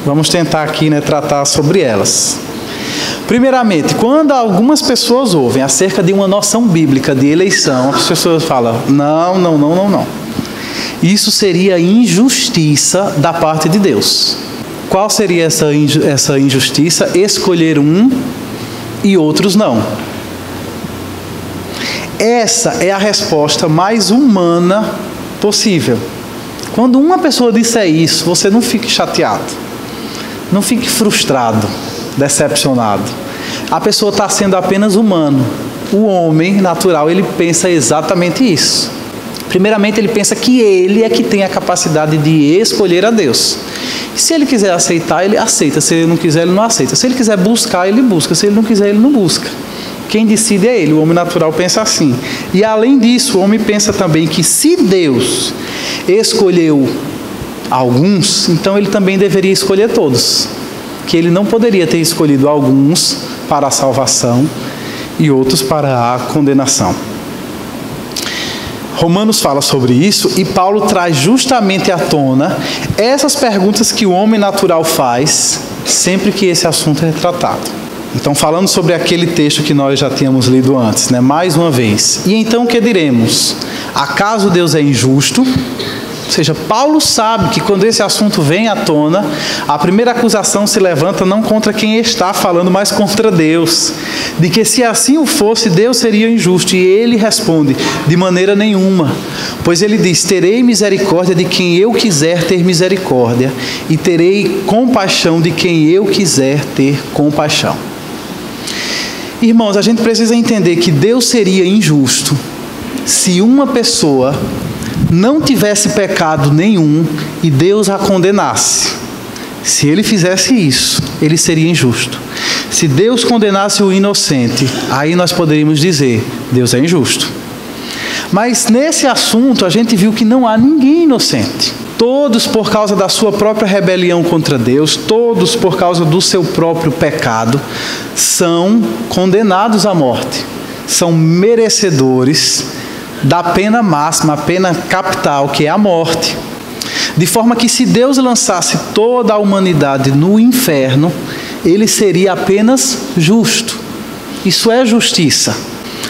Vamos tentar aqui, né, tratar sobre elas. Primeiramente, quando algumas pessoas ouvem acerca de uma noção bíblica de eleição, as pessoas falam, não. Isso seria injustiça da parte de Deus. Qual seria essa injustiça? Escolher um e outros não. Essa é a resposta mais humana possível. Quando uma pessoa disser isso, você não fique chateado, não fique frustrado, decepcionado. A pessoa está sendo apenas humano. O homem natural, ele pensa exatamente isso. Primeiramente, ele pensa que ele é que tem a capacidade de escolher a Deus. E se ele quiser aceitar, ele aceita. Se ele não quiser, ele não aceita. Se ele quiser buscar, ele busca. Se ele não quiser, ele não busca. Quem decide é ele. O homem natural pensa assim. E além disso, o homem pensa também que se Deus escolheu alguns, então ele também deveria escolher todos. Que ele não poderia ter escolhido alguns para a salvação e outros para a condenação. Romanos fala sobre isso e Paulo traz justamente à tona essas perguntas que o homem natural faz sempre que esse assunto é tratado. Então, falando sobre aquele texto que nós já tínhamos lido antes, mais uma vez. E então o que diremos? Acaso Deus é injusto? Ou seja, Paulo sabe que quando esse assunto vem à tona, a primeira acusação se levanta não contra quem está falando, mas contra Deus. De que se assim o fosse, Deus seria injusto. E ele responde, de maneira nenhuma. Pois ele diz, terei misericórdia de quem eu quiser ter misericórdia, e terei compaixão de quem eu quiser ter compaixão. Irmãos, a gente precisa entender que Deus seria injusto se uma pessoa não tivesse pecado nenhum e Deus a condenasse. Se ele fizesse isso, ele seria injusto. Se Deus condenasse o inocente, aí nós poderíamos dizer, Deus é injusto. Mas nesse assunto a gente viu que não há ninguém inocente. Todos por causa da sua própria rebelião contra Deus, todos por causa do seu próprio pecado, são condenados à morte. São merecedores da pena máxima, a pena capital, que é a morte. De forma que se Deus lançasse toda a humanidade no inferno, ele seria apenas justo. Isso é justiça.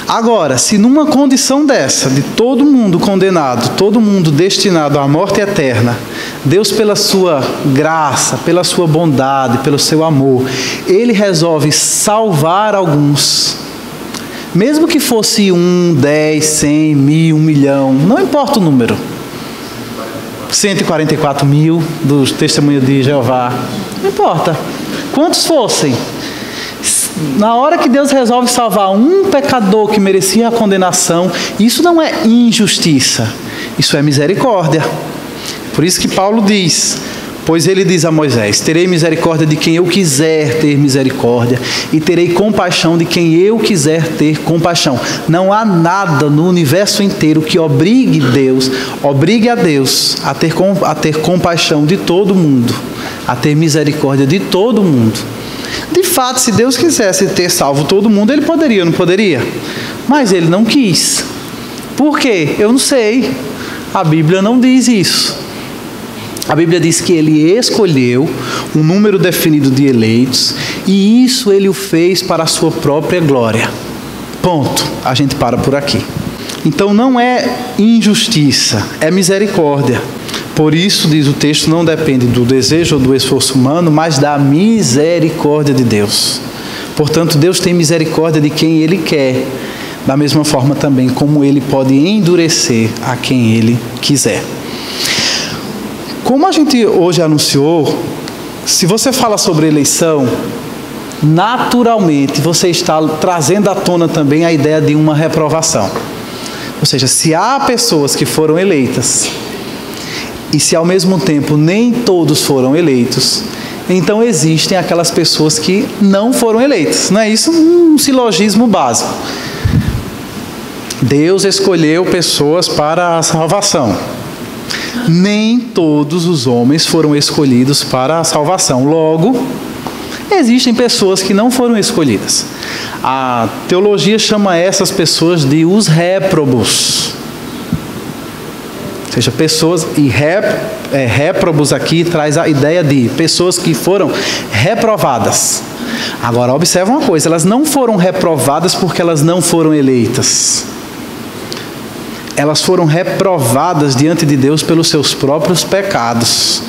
Agora, se numa condição dessa, de todo mundo condenado, todo mundo destinado à morte eterna, Deus, pela sua graça, pela sua bondade, pelo seu amor, ele resolve salvar alguns, mesmo que fosse 1, 10, 100, 1000, 1 milhão, não importa o número, 144 mil dos testemunhos de Jeová, não importa, quantos fossem, na hora que Deus resolve salvar um pecador que merecia a condenação, isso não é injustiça, isso é misericórdia. Por isso que Paulo diz, pois ele diz a Moisés, terei misericórdia de quem eu quiser ter misericórdia e terei compaixão de quem eu quiser ter compaixão. Não há nada no universo inteiro que obrigue a Deus a ter compaixão de todo mundo, a ter misericórdia de todo mundo. De fato, se Deus quisesse ter salvo todo mundo, ele poderia, não poderia? Mas ele não quis. Por quê? Eu não sei. A Bíblia não diz isso. A Bíblia diz que ele escolheu um número definido de eleitos e isso ele o fez para a sua própria glória. Ponto. A gente para por aqui. Então não é injustiça, é misericórdia. Por isso, diz o texto, não depende do desejo ou do esforço humano, mas da misericórdia de Deus. Portanto, Deus tem misericórdia de quem Ele quer, da mesma forma também como Ele pode endurecer a quem Ele quiser. Como a gente hoje anunciou, se você fala sobre eleição, naturalmente você está trazendo à tona também a ideia de uma reprovação. Ou seja, se há pessoas que foram eleitas, e se ao mesmo tempo nem todos foram eleitos, então existem aquelas pessoas que não foram eleitas. Não é isso um silogismo básico? Deus escolheu pessoas para a salvação. Nem todos os homens foram escolhidos para a salvação. Logo, existem pessoas que não foram escolhidas. A teologia chama essas pessoas de os réprobos. Ou seja, pessoas, e réprobos aqui traz a ideia de pessoas que foram reprovadas. Agora, observa uma coisa, elas não foram reprovadas porque elas não foram eleitas. Elas foram reprovadas diante de Deus pelos seus próprios pecados.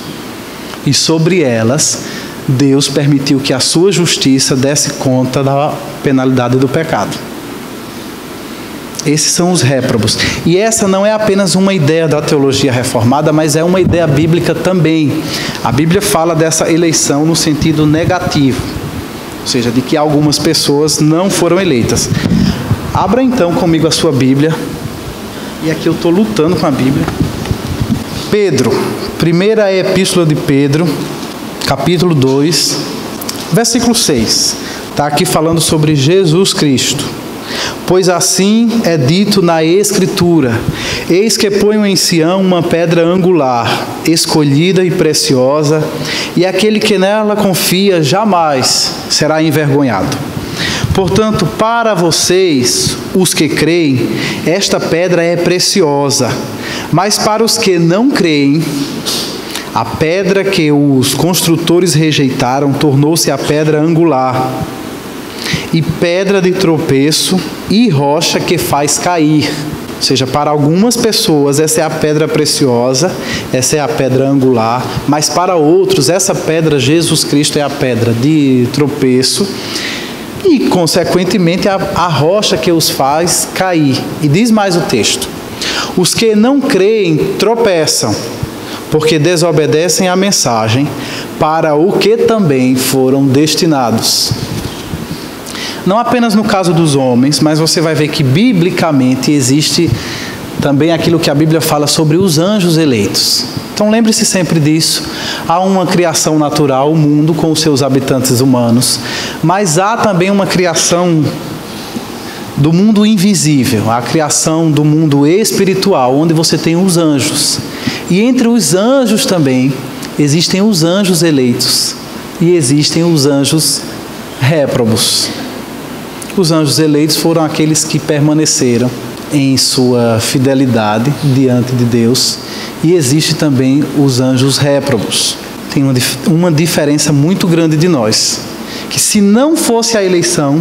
E sobre elas, Deus permitiu que a sua justiça desse conta da penalidade do pecado. Esses são os réprobos. E essa não é apenas uma ideia da teologia reformada, mas é uma ideia bíblica também. A Bíblia fala dessa eleição no sentido negativo, ou seja, de que algumas pessoas não foram eleitas. Abra então comigo a sua Bíblia. E aqui eu estou lutando com a Bíblia. Pedro, primeira epístola de Pedro, capítulo 2, versículo 6. Está aqui falando sobre Jesus Cristo. Pois assim é dito na Escritura: eis que ponho em Sião uma pedra angular, escolhida e preciosa, e aquele que nela confia jamais será envergonhado. Portanto, para vocês, os que creem, esta pedra é preciosa, mas para os que não creem, a pedra que os construtores rejeitaram tornou-se a pedra angular, e pedra de tropeço e rocha que faz cair. Ou seja, para algumas pessoas essa é a pedra preciosa, essa é a pedra angular, mas para outros essa pedra, Jesus Cristo, é a pedra de tropeço e, consequentemente, a rocha que os faz cair. E diz mais o texto: os que não creem tropeçam, porque desobedecem à mensagem para o que também foram destinados. Não apenas no caso dos homens, mas você vai ver que biblicamente existe também aquilo que a Bíblia fala sobre os anjos eleitos. Então lembre-se sempre disso. Há uma criação natural, o mundo com os seus habitantes humanos, mas há também uma criação do mundo invisível, a criação do mundo espiritual, onde você tem os anjos. E entre os anjos também existem os anjos eleitos e existem os anjos réprobos. Os anjos eleitos foram aqueles que permaneceram em sua fidelidade diante de Deus, e existe também os anjos réprobos. Tem uma diferença muito grande de nós, que se não fosse a eleição,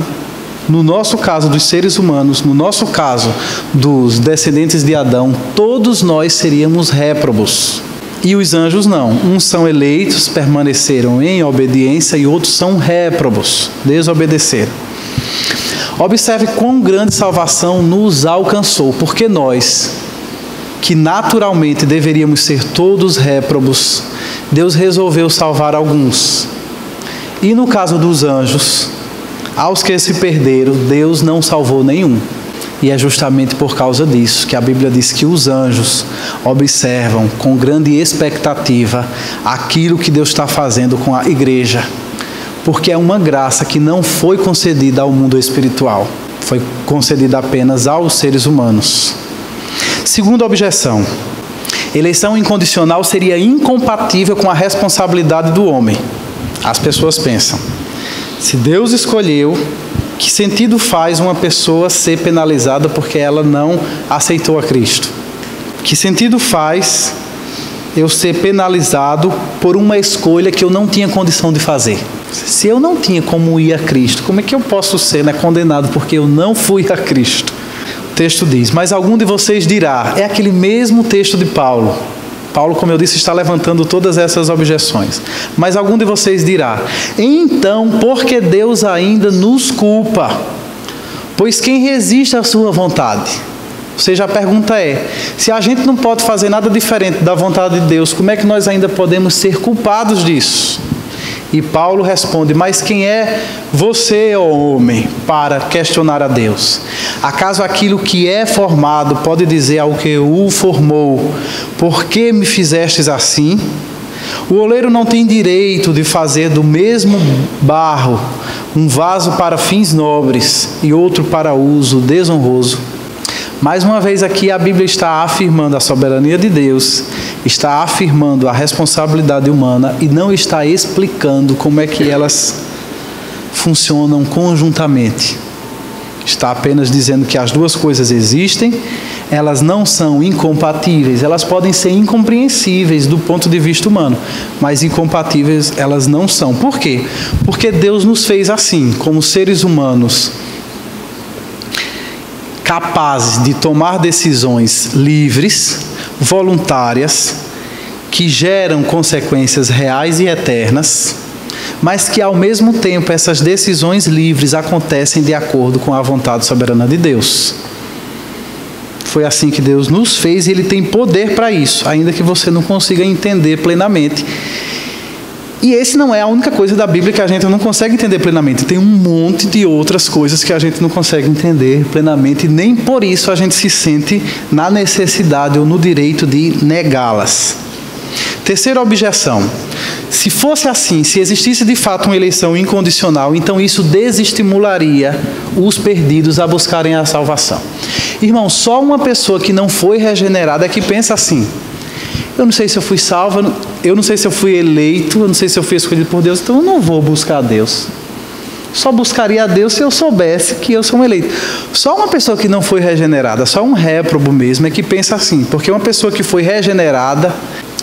no nosso caso dos seres humanos, no nosso caso dos descendentes de Adão, todos nós seríamos réprobos. E os anjos não. Uns são eleitos, permaneceram em obediência, e outros são réprobos, desobedeceram. Observe quão grande salvação nos alcançou, porque nós, que naturalmente deveríamos ser todos réprobos, Deus resolveu salvar alguns. E no caso dos anjos, aos que se perderam, Deus não salvou nenhum. E é justamente por causa disso que a Bíblia diz que os anjos observam com grande expectativa aquilo que Deus está fazendo com a igreja. Porque é uma graça que não foi concedida ao mundo espiritual, foi concedida apenas aos seres humanos. Segunda objeção: eleição incondicional seria incompatível com a responsabilidade do homem. As pessoas pensam: se Deus escolheu, que sentido faz uma pessoa ser penalizada porque ela não aceitou a Cristo? Que sentido faz eu ser penalizado por uma escolha que eu não tinha condição de fazer? Se eu não tinha como ir a Cristo, como é que eu posso ser condenado porque eu não fui a Cristo? O texto diz: mas algum de vocês dirá. É aquele mesmo texto de Paulo. Paulo, como eu disse, está levantando todas essas objeções. Mas algum de vocês dirá: então, por que Deus ainda nos culpa? Pois quem resiste à sua vontade? Ou seja, a pergunta é: se a gente não pode fazer nada diferente da vontade de Deus, como é que nós ainda podemos ser culpados disso? E Paulo responde: mas quem é você, ó homem, para questionar a Deus? Acaso aquilo que é formado pode dizer ao que o formou: por que me fizestes assim? O oleiro não tem direito de fazer do mesmo barro um vaso para fins nobres e outro para uso desonroso. Mais uma vez aqui a Bíblia está afirmando a soberania de Deus, está afirmando a responsabilidade humana e não está explicando como é que elas funcionam conjuntamente. Está apenas dizendo que as duas coisas existem, elas não são incompatíveis, elas podem ser incompreensíveis do ponto de vista humano, mas incompatíveis elas não são. Por quê? Porque Deus nos fez assim, como seres humanos, capazes de tomar decisões livres, voluntárias, que geram consequências reais e eternas, mas que ao mesmo tempo essas decisões livres acontecem de acordo com a vontade soberana de Deus. Foi assim que Deus nos fez e Ele tem poder para isso, ainda que você não consiga entender plenamente. E esse não é a única coisa da Bíblia que a gente não consegue entender plenamente. Tem um monte de outras coisas que a gente não consegue entender plenamente, e nem por isso a gente se sente na necessidade ou no direito de negá-las. Terceira objeção: se fosse assim, se existisse de fato uma eleição incondicional, então isso desestimularia os perdidos a buscarem a salvação. Irmão, só uma pessoa que não foi regenerada é que pensa assim: eu não sei se eu fui salvo, eu não sei se eu fui eleito, eu não sei se eu fui escolhido por Deus, então eu não vou buscar a Deus. só buscaria a Deus se eu soubesse que eu sou um eleito. Só uma pessoa que não foi regenerada, só um réprobo mesmo, é que pensa assim. Porque uma pessoa que foi regenerada,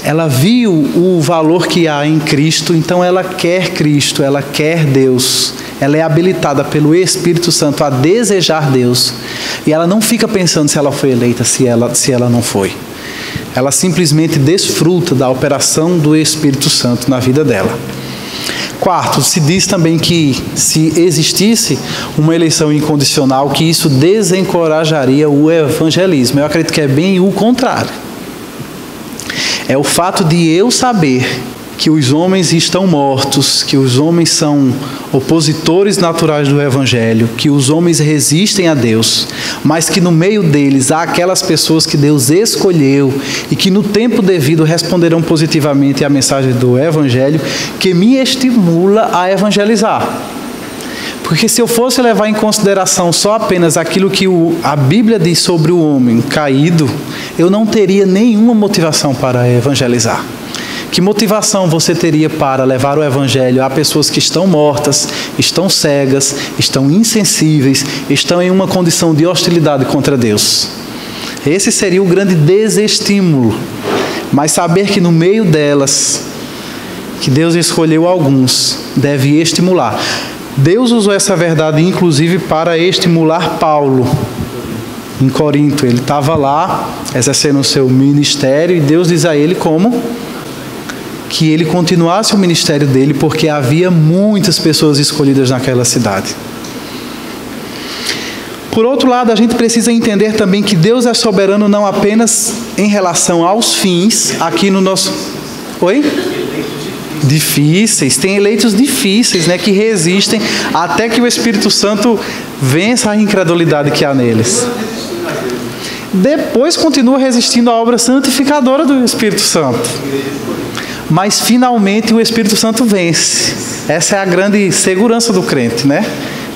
ela viu o valor que há em Cristo, então ela quer Cristo, ela quer Deus. Ela é habilitada pelo Espírito Santo a desejar Deus. E ela não fica pensando se ela foi eleita, se ela não foi. Ela simplesmente desfruta da operação do Espírito Santo na vida dela. Quarto, se diz também que se existisse uma eleição incondicional, que isso desencorajaria o evangelismo. Eu acredito que é bem o contrário. É o fato de eu saber que os homens estão mortos, que os homens são opositores naturais do Evangelho, que os homens resistem a Deus, mas que no meio deles há aquelas pessoas que Deus escolheu e que no tempo devido responderão positivamente à mensagem do Evangelho, que me estimula a evangelizar. Porque se eu fosse levar em consideração só apenas aquilo que a Bíblia diz sobre o homem caído, eu não teria nenhuma motivação para evangelizar. Que motivação você teria para levar o Evangelho a pessoas que estão mortas, estão cegas, estão insensíveis, estão em uma condição de hostilidade contra Deus? Esse seria o grande desestímulo. Mas saber que no meio delas, que Deus escolheu alguns, deve estimular. Deus usou essa verdade, inclusive, para estimular Paulo. Em Corinto, ele estava lá, exercendo o seu ministério, e Deus diz a ele como que ele continuasse o ministério dele, porque havia muitas pessoas escolhidas naquela cidade. Por outro lado, a gente precisa entender também que Deus é soberano não apenas em relação aos fins, aqui no nosso... Oi? Difíceis, tem eleitos difíceis, né, que resistem até que o Espírito Santo vença a incredulidade que há neles. Depois continua resistindo à obra santificadora do Espírito Santo. Mas finalmente o Espírito Santo vence. Essa é a grande segurança do crente, né?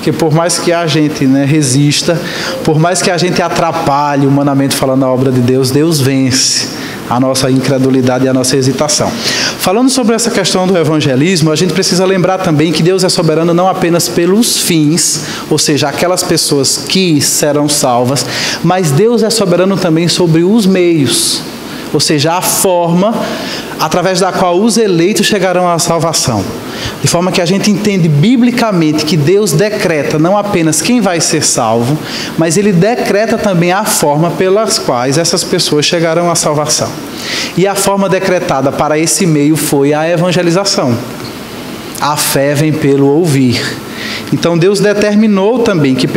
Que por mais que a gente, né, resista, por mais que a gente atrapalhe humanamente falando a obra de Deus, Deus vence a nossa incredulidade e a nossa hesitação. Falando sobre essa questão do evangelismo, a gente precisa lembrar também que Deus é soberano não apenas pelos fins, ou seja, aquelas pessoas que serão salvas, mas Deus é soberano também sobre os meios, ou seja, a forma através da qual os eleitos chegarão à salvação. De forma que a gente entende biblicamente que Deus decreta não apenas quem vai ser salvo, mas Ele decreta também a forma pelas quais essas pessoas chegarão à salvação. E a forma decretada para esse meio foi a evangelização. A fé vem pelo ouvir. Então Deus determinou também que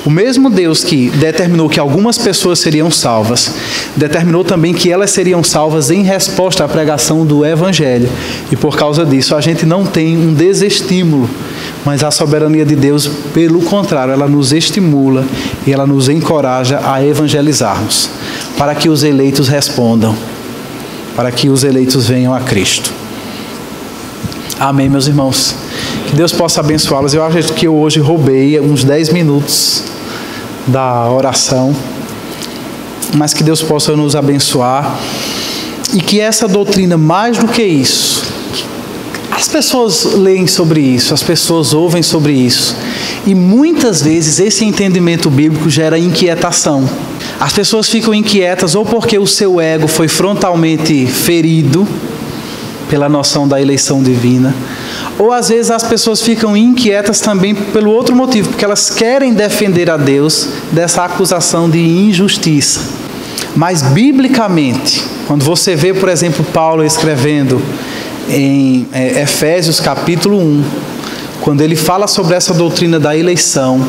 o mesmo Deus que determinou que algumas pessoas seriam salvas, determinou também que elas seriam salvas em resposta à pregação do Evangelho. E por causa disso a gente não tem um desestímulo, mas a soberania de Deus, pelo contrário, ela nos estimula e ela nos encoraja a evangelizarmos, para que os eleitos respondam, para que os eleitos venham a Cristo. Amém, meus irmãos. Que Deus possa abençoá-los. Eu acho que eu hoje roubei uns 10 minutos da oração, mas que Deus possa nos abençoar e que essa doutrina, mais do que isso, as pessoas leem sobre isso, as pessoas ouvem sobre isso, e muitas vezes esse entendimento bíblico gera inquietação. As pessoas ficam inquietas ou porque o seu ego foi frontalmente ferido pela noção da eleição divina, ou às vezes as pessoas ficam inquietas também pelo outro motivo, porque elas querem defender a Deus dessa acusação de injustiça. Mas biblicamente, quando você vê, por exemplo, Paulo escrevendo em Efésios capítulo 1, quando ele fala sobre essa doutrina da eleição,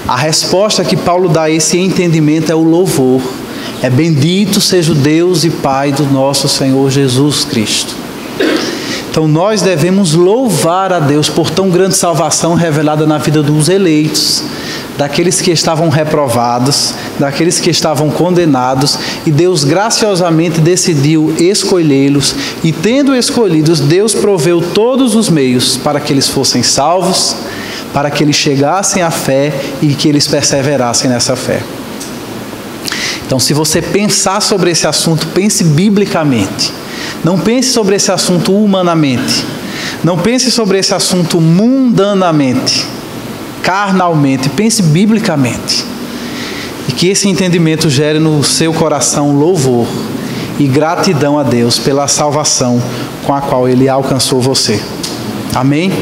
a resposta que Paulo dá a esse entendimento é o louvor. É bendito seja o Deus e Pai do nosso Senhor Jesus Cristo. Então nós devemos louvar a Deus por tão grande salvação revelada na vida dos eleitos, daqueles que estavam reprovados, daqueles que estavam condenados, e Deus graciosamente decidiu escolhê-los, e tendo escolhidos, Deus proveu todos os meios para que eles fossem salvos, para que eles chegassem à fé e que eles perseverassem nessa fé. Então, se você pensar sobre esse assunto, pense biblicamente. Não pense sobre esse assunto humanamente. Não pense sobre esse assunto mundanamente, carnalmente, pense biblicamente. E que esse entendimento gere no seu coração louvor e gratidão a Deus pela salvação com a qual Ele alcançou você. Amém?